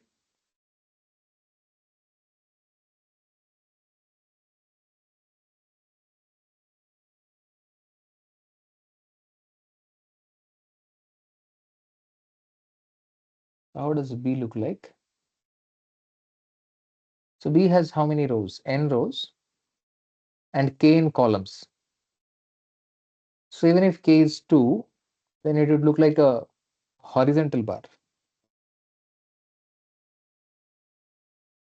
How does B look like? So B has how many rows? N rows and K in columns. So even if K is 2, then it would look like a horizontal bar.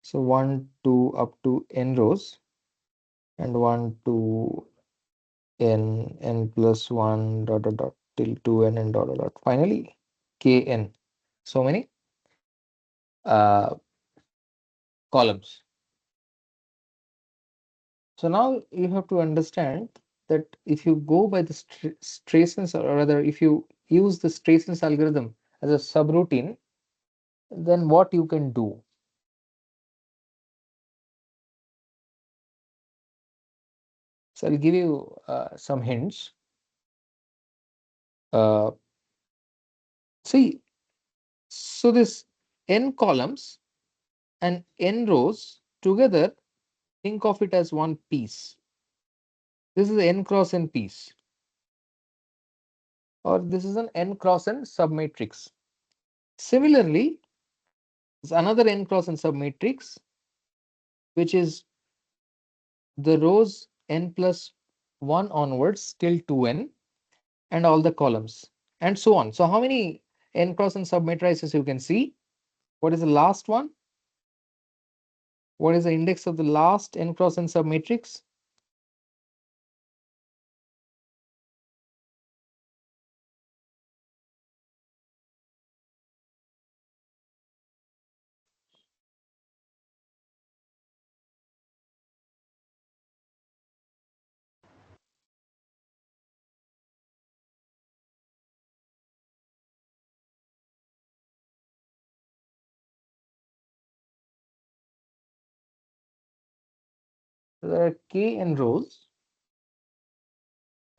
So 1, 2 up to N rows and 1, 2, n plus 1 dot dot dot till 2n and dot dot dot. Finally, Kn. So many uh, columns. So now you have to understand that if you go by the Strasson's, or rather, if you use the Strasson's algorithm as a subroutine, then what you can do. So I'll give you some hints. Uh, See, so this n columns and n rows together, think of it as one piece. This is n cross n piece, or this is an n cross n submatrix. Similarly, there's another n cross n submatrix, which is the rows n plus 1 onwards till 2n and all the columns and so on. So how many n cross n submatrices you can see? What is the last one? What is the index of the last n cross n submatrix? There are kn rows.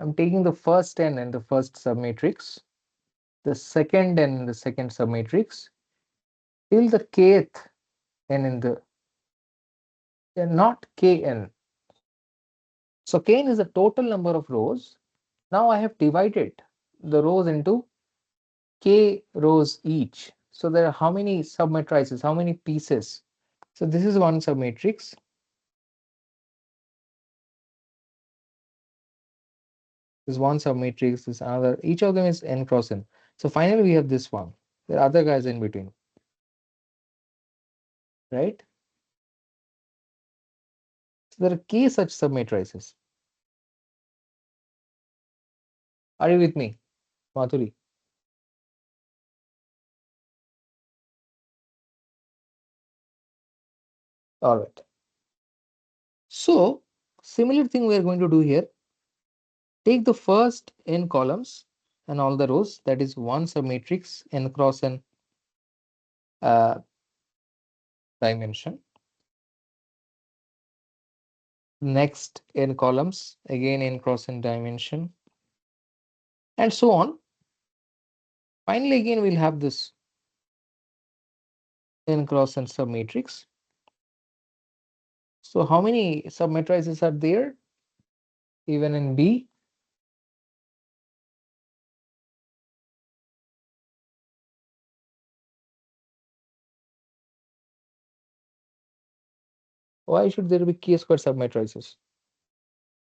I'm taking the first n in the first submatrix, the second n in the second submatrix, till the kth n in the, not kn. So kn is the total number of rows. Now I have divided the rows into k rows each. So there are how many submatrices, how many pieces? So this is one submatrix. This one submatrix, this another. Each of them is n cross n. So finally we have this one. There are other guys in between, right? So there are k such submatrices. Are you with me, Madhuri? All right. So similar thing we are going to do here. Take the first n columns and all the rows, that is one submatrix n cross n uh, dimension. Next n columns, again n cross n dimension, and so on. Finally, again we'll have this n cross n submatrix. So how many submatrices are there even in B? Why should there be k square submatrices?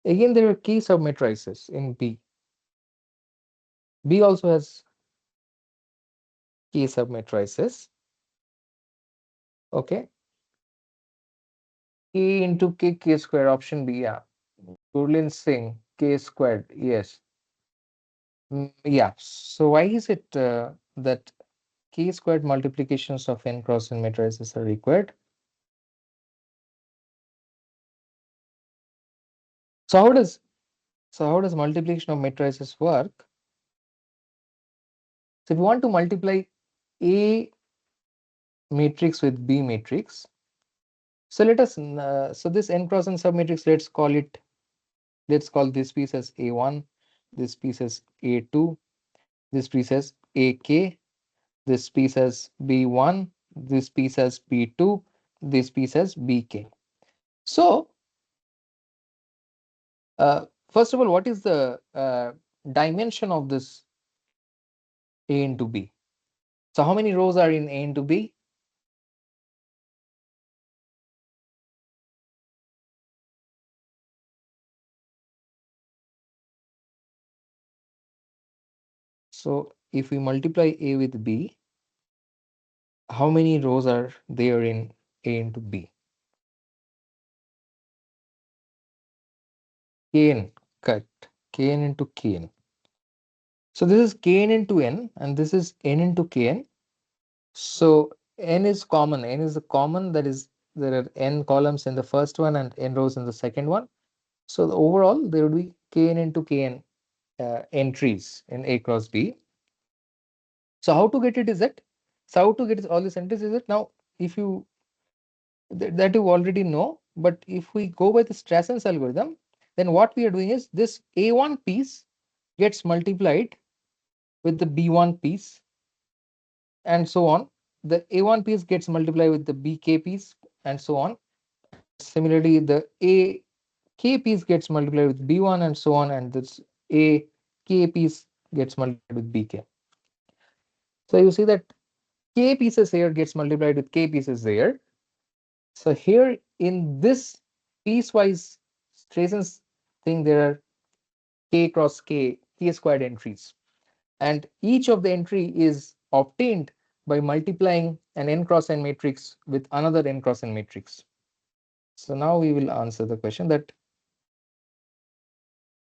Again, there are k submatrices in B. B also has k submatrices. Okay, k into k square, option B. Yeah, Gurlin Singh, k squared. Yes. Yeah. So why is it that k squared multiplications of n cross n matrices are required? So how does multiplication of matrices work? So if you want to multiply A matrix with B matrix, so let us so this n cross n submatrix, let's call this piece as A1, this piece as A2, this piece as AK, this piece as B1, this piece as B2, this piece as BK. So first of all, what is the dimension of this A into B? So how many rows are in A into B? So if we multiply A with B, how many rows are there in A into B? Kn, correct. Kn into Kn. So this is Kn into n, and this is n into Kn. So n is common. N is the common, that is, there are n columns in the first one and n rows in the second one. So the overall, there would be Kn into Kn entries in A cross B. So how to get it is that, so how to get all these entries is that, now if you that you already know, but if we go by the Strassen's algorithm, then what we are doing is this A1 piece gets multiplied with the B1 piece and so on. The A1 piece gets multiplied with the BK piece and so on. Similarly, the AK piece gets multiplied with B1 and so on, and this AK piece gets multiplied with BK. So you see that K pieces here gets multiplied with K pieces there. So here in this piecewise Strassen's thing, there are K cross K squared entries. And each of the entry is obtained by multiplying an n cross n matrix with another n cross n matrix. So now we will answer the question that,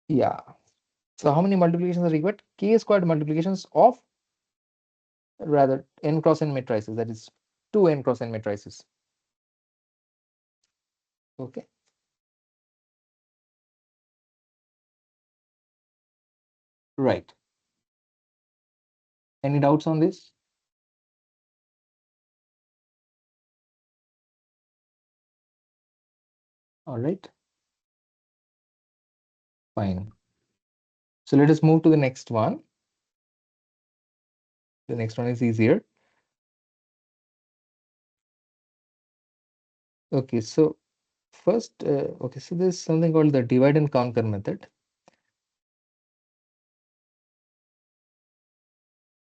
yeah. So how many multiplications are required? K squared multiplications of, rather, n cross n matrices, that is two n cross n matrices. Okay. Right. Any doubts on this? All right. Fine. So let us move to the next one. The next one is easier. Okay, so First, okay, so there's something called the divide and conquer method.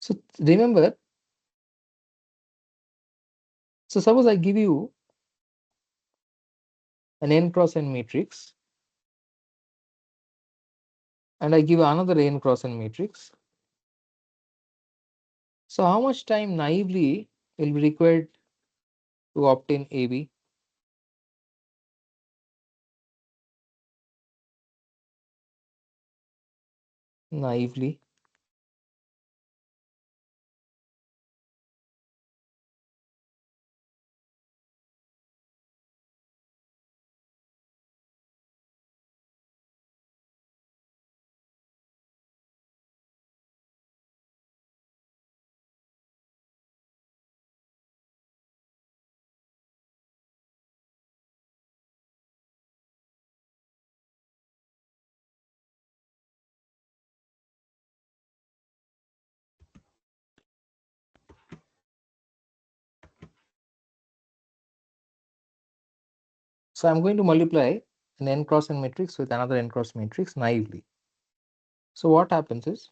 So remember, so suppose I give you an n cross n matrix and I give another n cross n matrix. So how much time naively will be required to obtain AB? Naively. So I'm going to multiply an n cross n matrix with another n cross matrix naively. So what happens is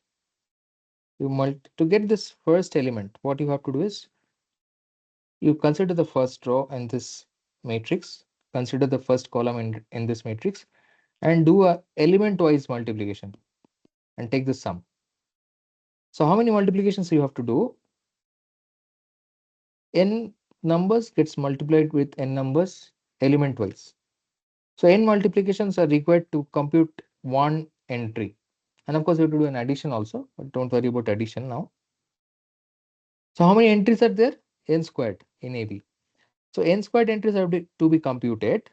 to get this first element, what you have to do is you consider the first row in this matrix, consider the first column in this matrix, and do a element wise multiplication and take the sum. So how many multiplications you have to do? N numbers gets multiplied with n numbers element wise. So n multiplications are required to compute one entry. And of course, you have to do an addition also, but don't worry about addition now. So how many entries are there? N squared in AB. So n squared entries are to be computed,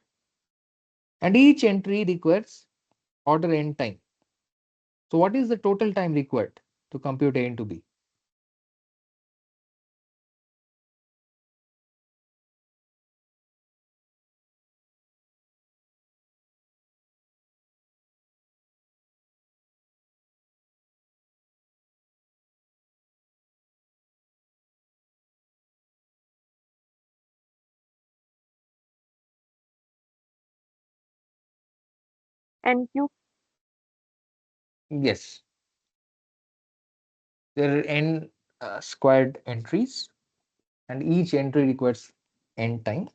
and each entry requires order n time. So what is the total time required to compute A into B? NQ. Yes, there are n squared entries, and each entry requires n time.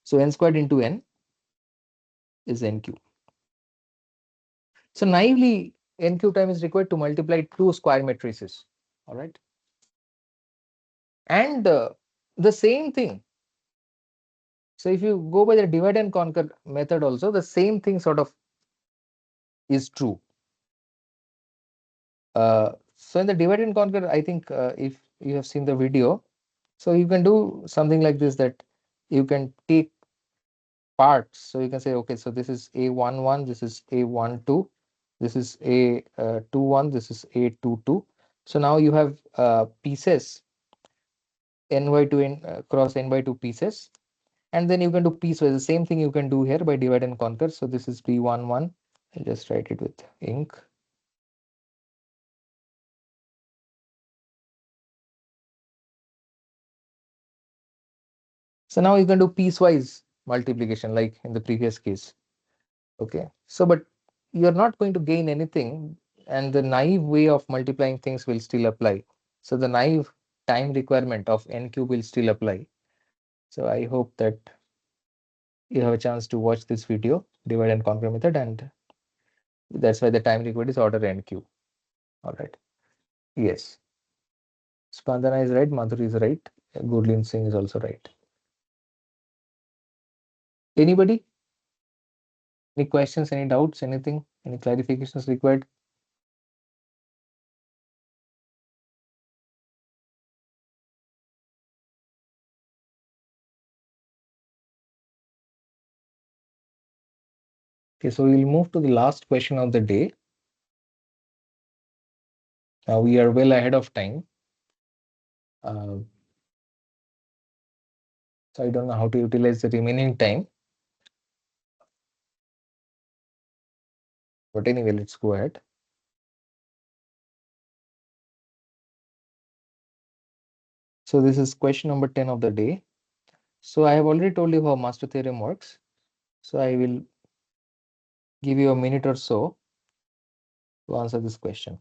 So n squared into n is nq. So naively, nq time is required to multiply two square matrices. All right, and the same thing. So if you go by the divide and conquer method, also the same thing sort of is true. So in the divide and conquer, I think if you have seen the video, so you can do something like this, that you can take parts. So you can say, okay, so this is A11, this is A12, this is A21, this is A22. So now you have pieces n by 2 cross n by 2 pieces, and then you can do piecewise. The same thing you can do here by divide and conquer. So this is B11. I'll just write it with ink. So now you can do piecewise multiplication like in the previous case. Okay, so but you're not going to gain anything, and the naive way of multiplying things will still apply. So the naive time requirement of n cube will still apply. So I hope that you have a chance to watch this video, divide and conquer method, and that's why the time required is order n cube. All right. Yes. Spandana is right, Madhuri is right, Gurleen Singh is also right. Anybody? Any questions, any doubts, anything, any clarifications required? Okay, so we'll move to the last question of the day. Now we are well ahead of time. Uh, so I don't know how to utilize the remaining time. But anyway, let's go ahead. So this is question number 10 of the day. So I have already told you how master theorem works. So I will give you a minute or so to answer this question.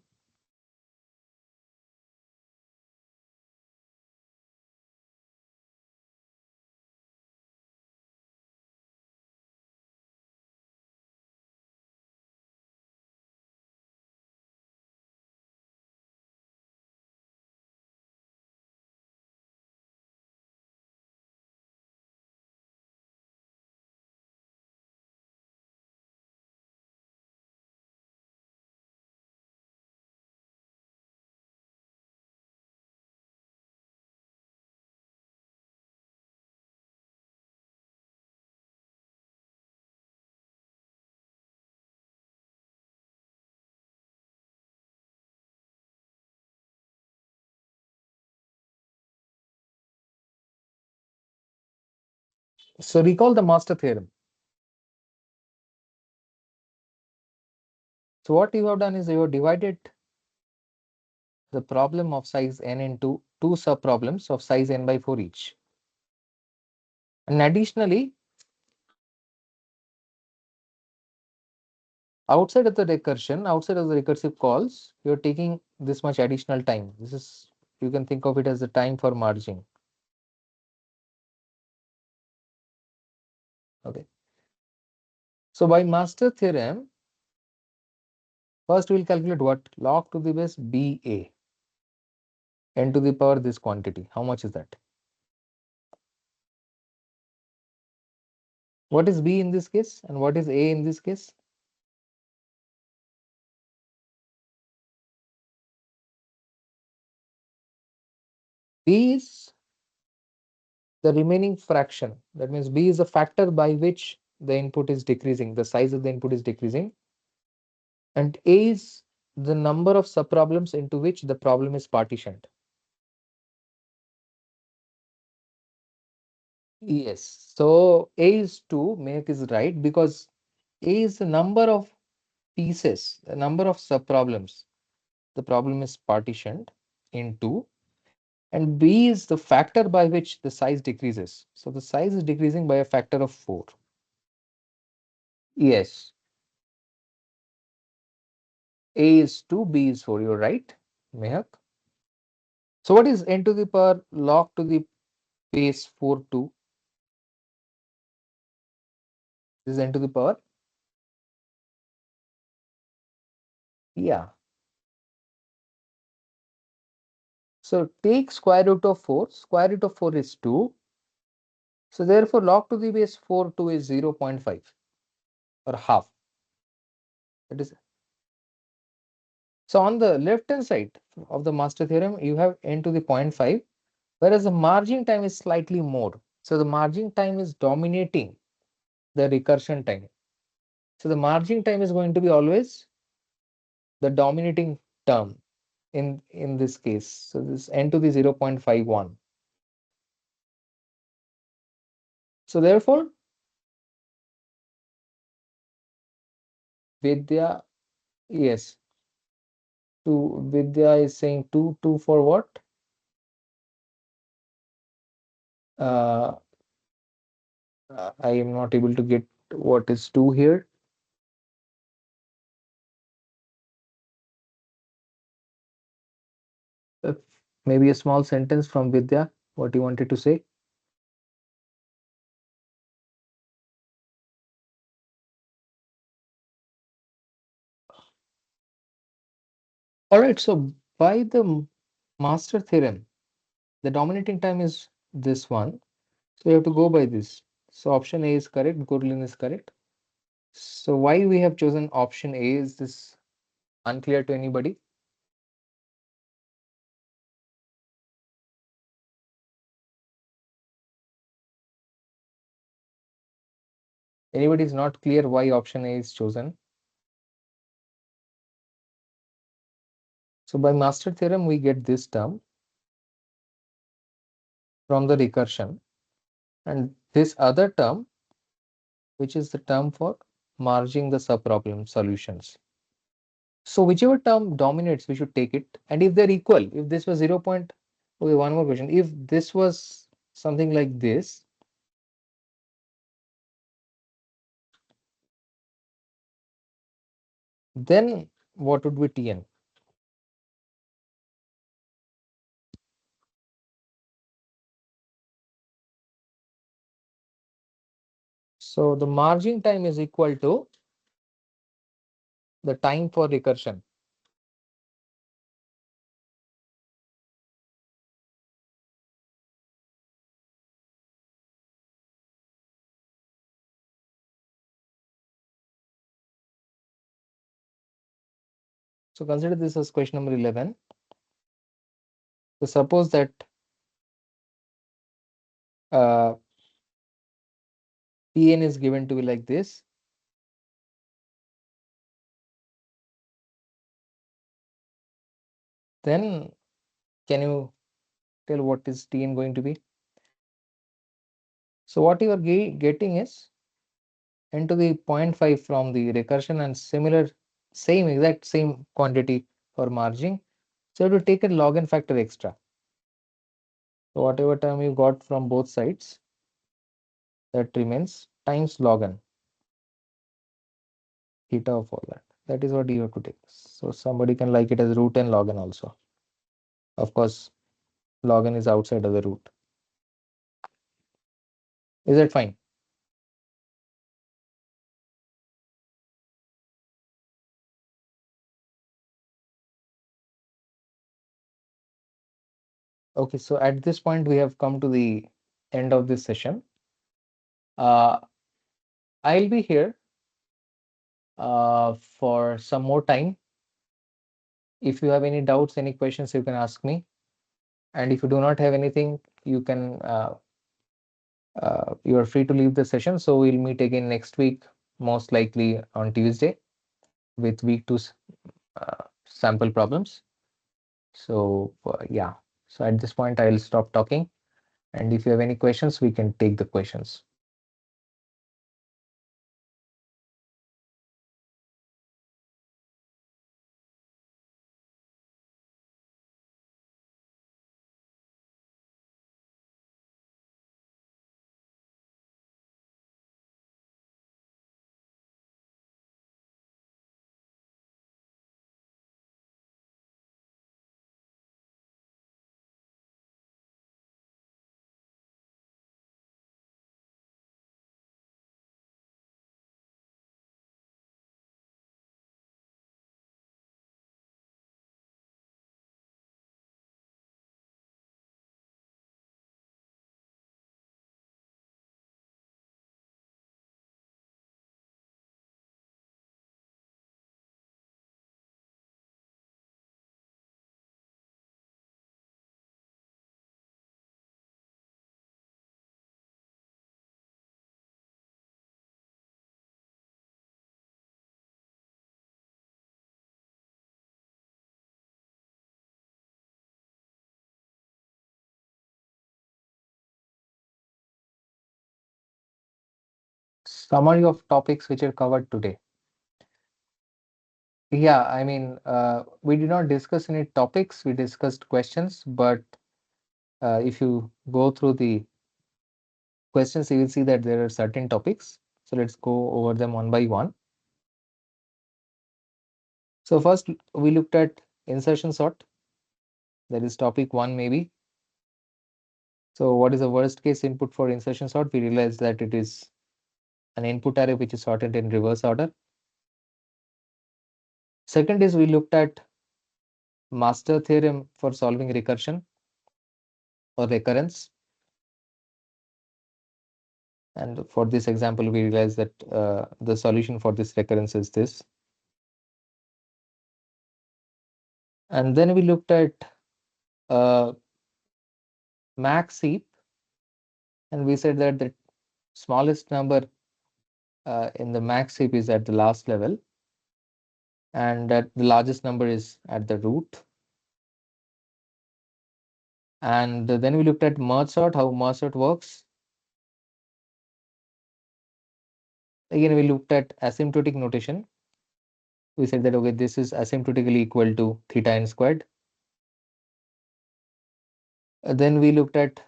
So recall the master theorem. So what you have done is you have divided the problem of size n into two sub-problems of size n by 4 each. And additionally, outside of the recursion, outside of the recursive calls, you're taking this much additional time. This is, you can think of it as the time for merging. Okay. So by master theorem, first we'll calculate what? Log to the base BA, n to the power this quantity. How much is that? What is B in this case and what is A in this case? B is the remaining fraction. That means B is a factor by which the input is decreasing, the size of the input is decreasing. And A is the number of subproblems into which the problem is partitioned. Yes. So A is 2, Mehak is right, because A is the number of pieces, the number of subproblems. The problem is partitioned into, and B is the factor by which the size decreases. So the size is decreasing by a factor of 4. Yes. A is 2, B is 4. You're right, Mehak. So what is n to the power log to the base 4 2? This is n to the power. Yeah. So take square root of 4. Square root of 4 is 2. So therefore log to the base 4 2 is 0.5 or half. That is, so on the left hand side of the master theorem, you have n to the 0.5, whereas the margin time is slightly more. So the margin time is dominating the recursion time. So the margin time is going to be always the dominating term in this case. So this n to the 0.51. So therefore, Vidya, yes, to Vidya is saying 2 2 for what? Uh, I am not able to get what is 2 here. Uh, Maybe a small sentence from Vidya, what you wanted to say. All right, so by the master theorem, the dominating time is this one. So you have to go by this. So option A is correct, Gurlin is correct. So why we have chosen option A, is this unclear to anybody? Anybody is not clear why option A is chosen? So by master theorem, we get this term from the recursion, and this other term, which is the term for merging the subproblem solutions. So whichever term dominates, we should take it. And if they're equal, if this was 0. Okay, one more question. If this was something like this, Then what would be Tn? So the margin time is equal to the time for recursion. So consider this as question number 11. So suppose that uh, Tn is given to be like this. Then can you tell what is Tn going to be? So what you are getting is into the 0.5 from the recursion and similar exact same quantity for margin. So to take a log n factor extra. So whatever term you got from both sides, that remains times log n theta of all that. That is what you have to take. So somebody can like it as root n log n also. Of course, log n is outside of the root. Is that fine? Okay, so at this point we have come to the end of this session. I'll be here for some more time. If you have any doubts, any questions, you can ask me. And if you do not have anything, you are free to leave the session. So we'll meet again next week, most likely on Tuesday, with week 2 sample problems. So yeah, so at this point I'll stop talking. And if you have any questions, we can take the questions. Summary of topics which are covered today. Yeah, I mean, we did not discuss any topics, we discussed questions, but if you go through the questions, you will see that there are certain topics. So let's go over them one by one. So first, we looked at insertion sort. That is topic 1 maybe. So what is the worst case input for insertion sort? We realized that it is an input array which is sorted in reverse order. Second is we looked at master theorem for solving recursion or recurrence. And for this example, we realized that the solution for this recurrence is this. And then we looked at max heap, and we said that the smallest number in the max heap is at the last level, and that the largest number is at the root. And then we looked at merge sort, how merge sort works. Again, we looked at asymptotic notation. We said that, okay, this is asymptotically equal to theta n squared. Then we looked at,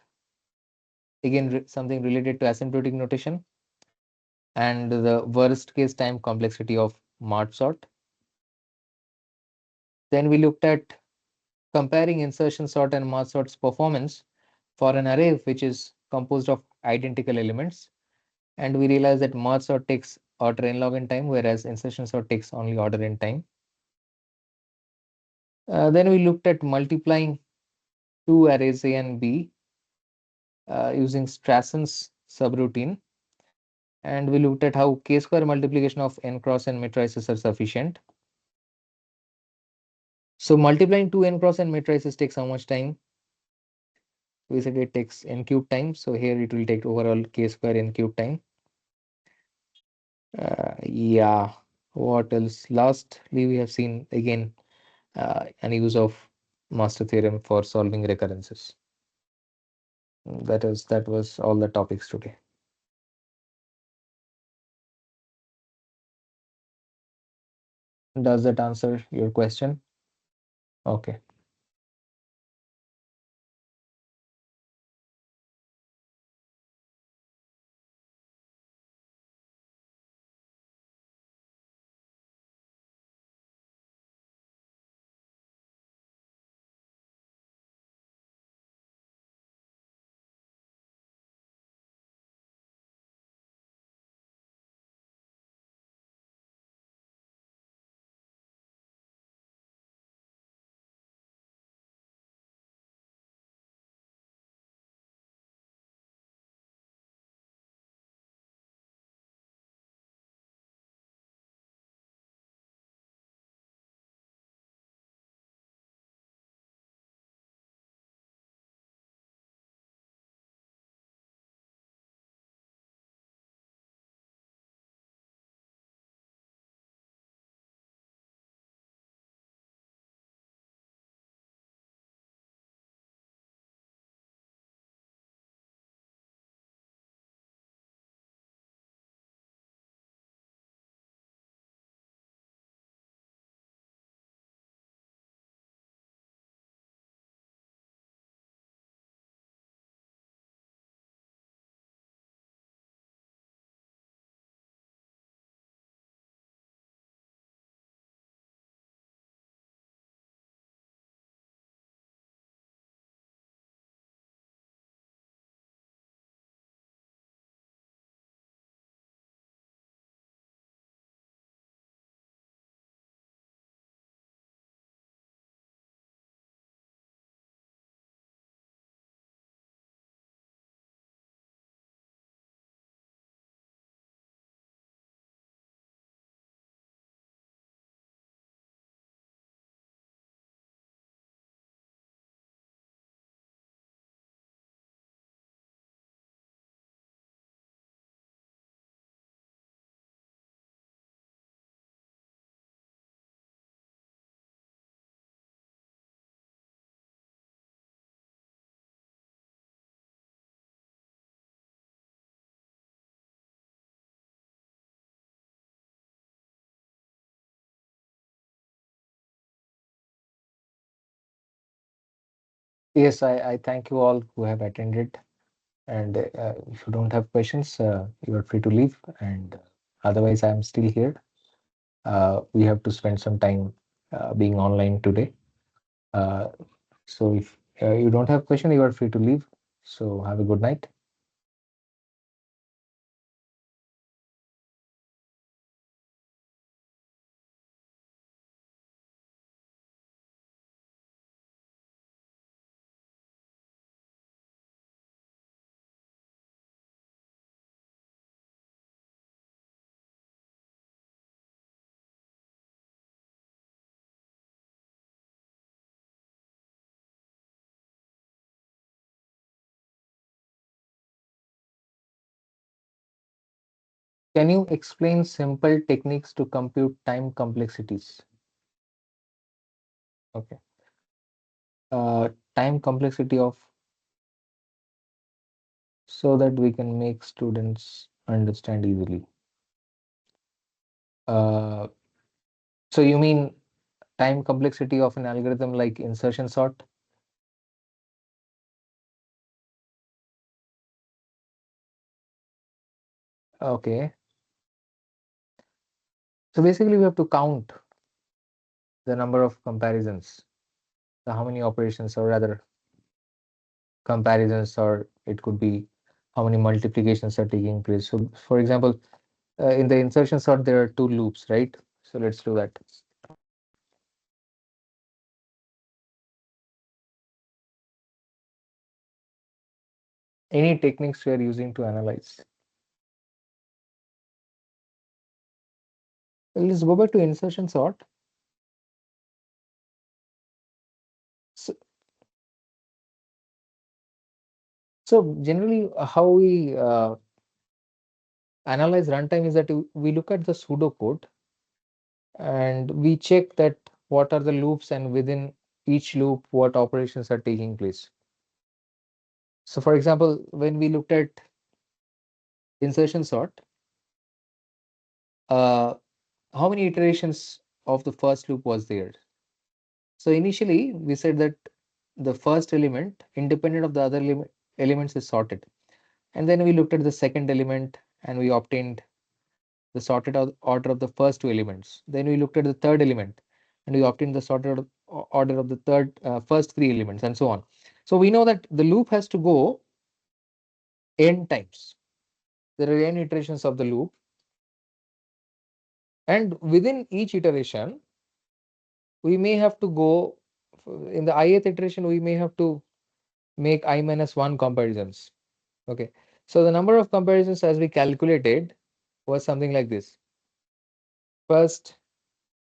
again, something related to asymptotic notation and the worst case time complexity of merge sort. Then we looked at comparing insertion sort and merge sort's performance for an array which is composed of identical elements. And we realized that merge sort takes order n log n time, whereas insertion sort takes only order n time. Then we looked at multiplying two arrays A and B using Strasson's subroutine. And we looked at how k-square multiplication of n cross n matrices are sufficient. So multiplying two n cross n matrices takes how much time? We said it takes n cube time. So here it will take overall k square n cube time. Yeah. What else? Lastly, we have seen again an use of master theorem for solving recurrences. That was all the topics today. Does that answer your question? Okay. Yes, I thank you all who have attended. And if you don't have questions, you are free to leave. And otherwise, I am still here. We have to spend some time being online today. Uh, so if you don't have question, you are free to leave. So have a good night. Can you explain simple techniques to compute time complexities? Okay. Time complexity of so that we can make students understand easily. Uh, so you mean time complexity of an algorithm like insertion sort? Okay. So basically we have to count the number of comparisons, so how many operations, or rather comparisons, or it could be how many multiplications are taking place. So, for example, in the insertion sort, there are two loops, right? So let's do that. Any techniques we are using to analyze? Let's go back to insertion sort. So, so generally, how we analyze runtime is that we look at the pseudocode and we check that what are the loops, and within each loop what operations are taking place. So for example, when we looked at insertion sort, uh, how many iterations of the first loop was there? So initially we said that the first element independent of the other elements is sorted, and then we looked at the second element and we obtained the sorted order of the first two elements. Then we looked at the third element and we obtained the sorted order of the first three elements, and so on. So we know that the loop has to go n times. There are n iterations of the loop, and within each iteration we may have to go, in the ith iteration we may have to make I minus 1 comparisons. Okay, so the number of comparisons as we calculated was something like this. First,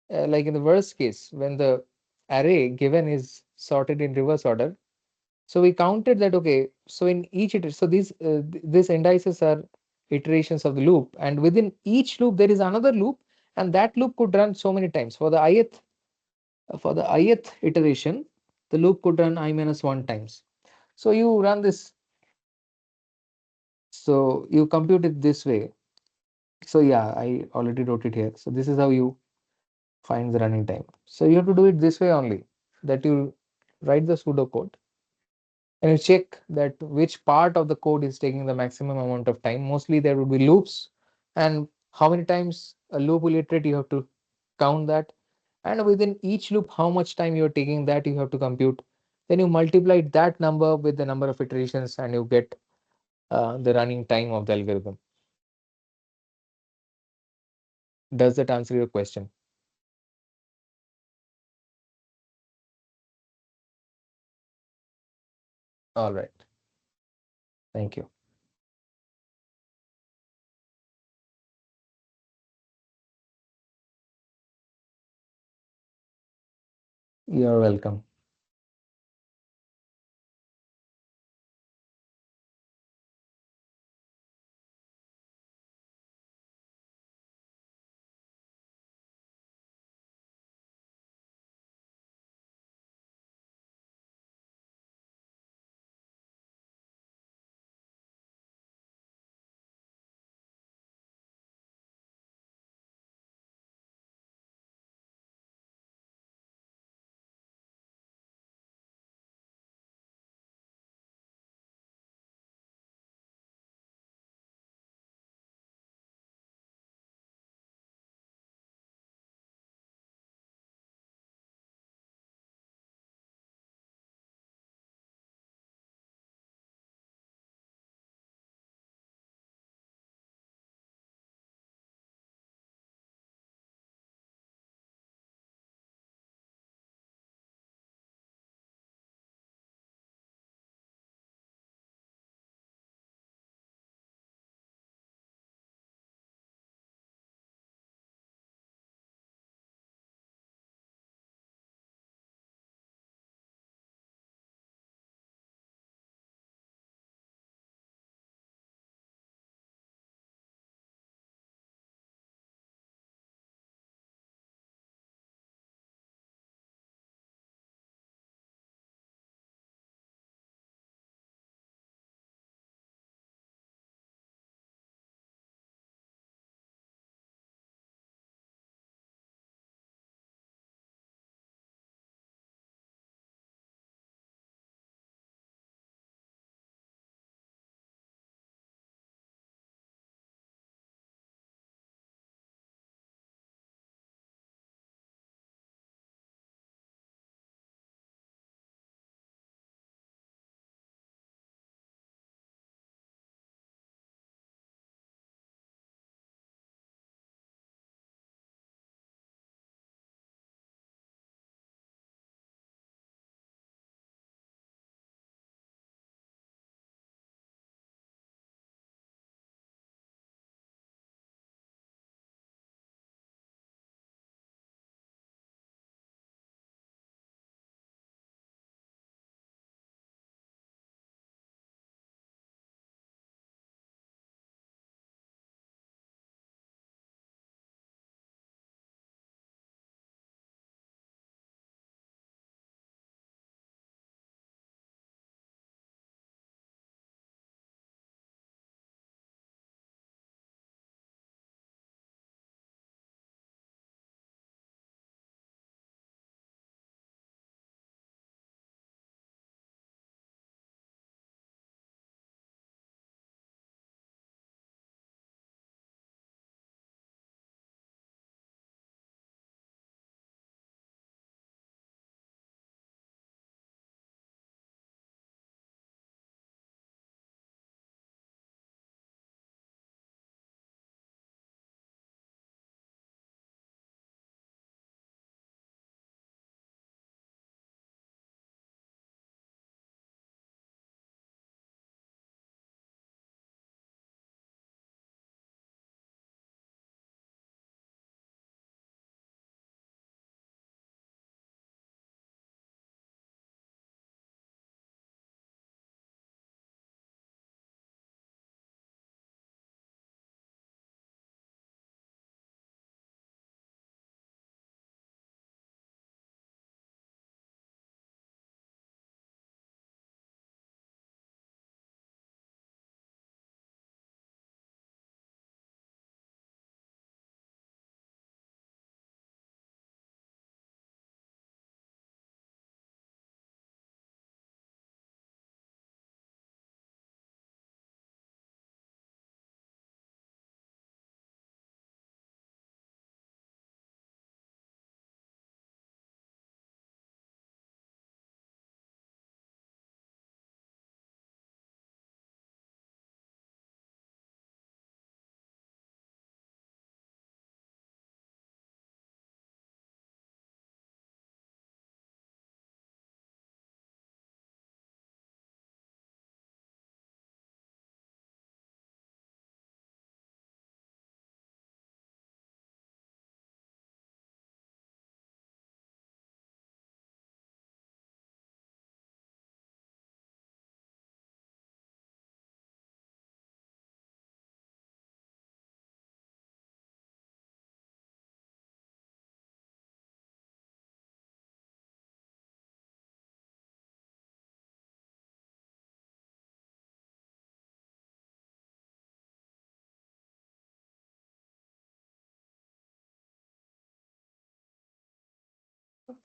like in the worst case, when the array given is sorted in reverse order, so we counted that, okay, so in each iteration, so these indices are iterations of the loop, and within each loop there is another loop, and that loop could run so many times. For the ith iteration, the loop could run I minus 1 times. So you run this, so you compute it this way. So yeah, I already wrote it here. So this is how you find the running time. So you have to do it this way only, that you write the pseudocode and you check that which part of the code is taking the maximum amount of time. Mostly there would be loops, and how many times a loop will iterate, you have to count that, and within each loop how much time you're taking, that you have to compute. Then you multiply that number with the number of iterations and you get the running time of the algorithm. Does that answer your question? All right, thank you. You're welcome.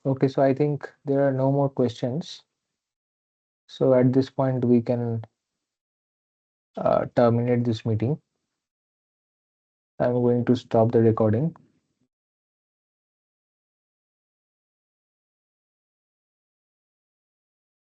Okay, so I think there are no more questions. So at this point, we can terminate this meeting. I'm going to stop the recording.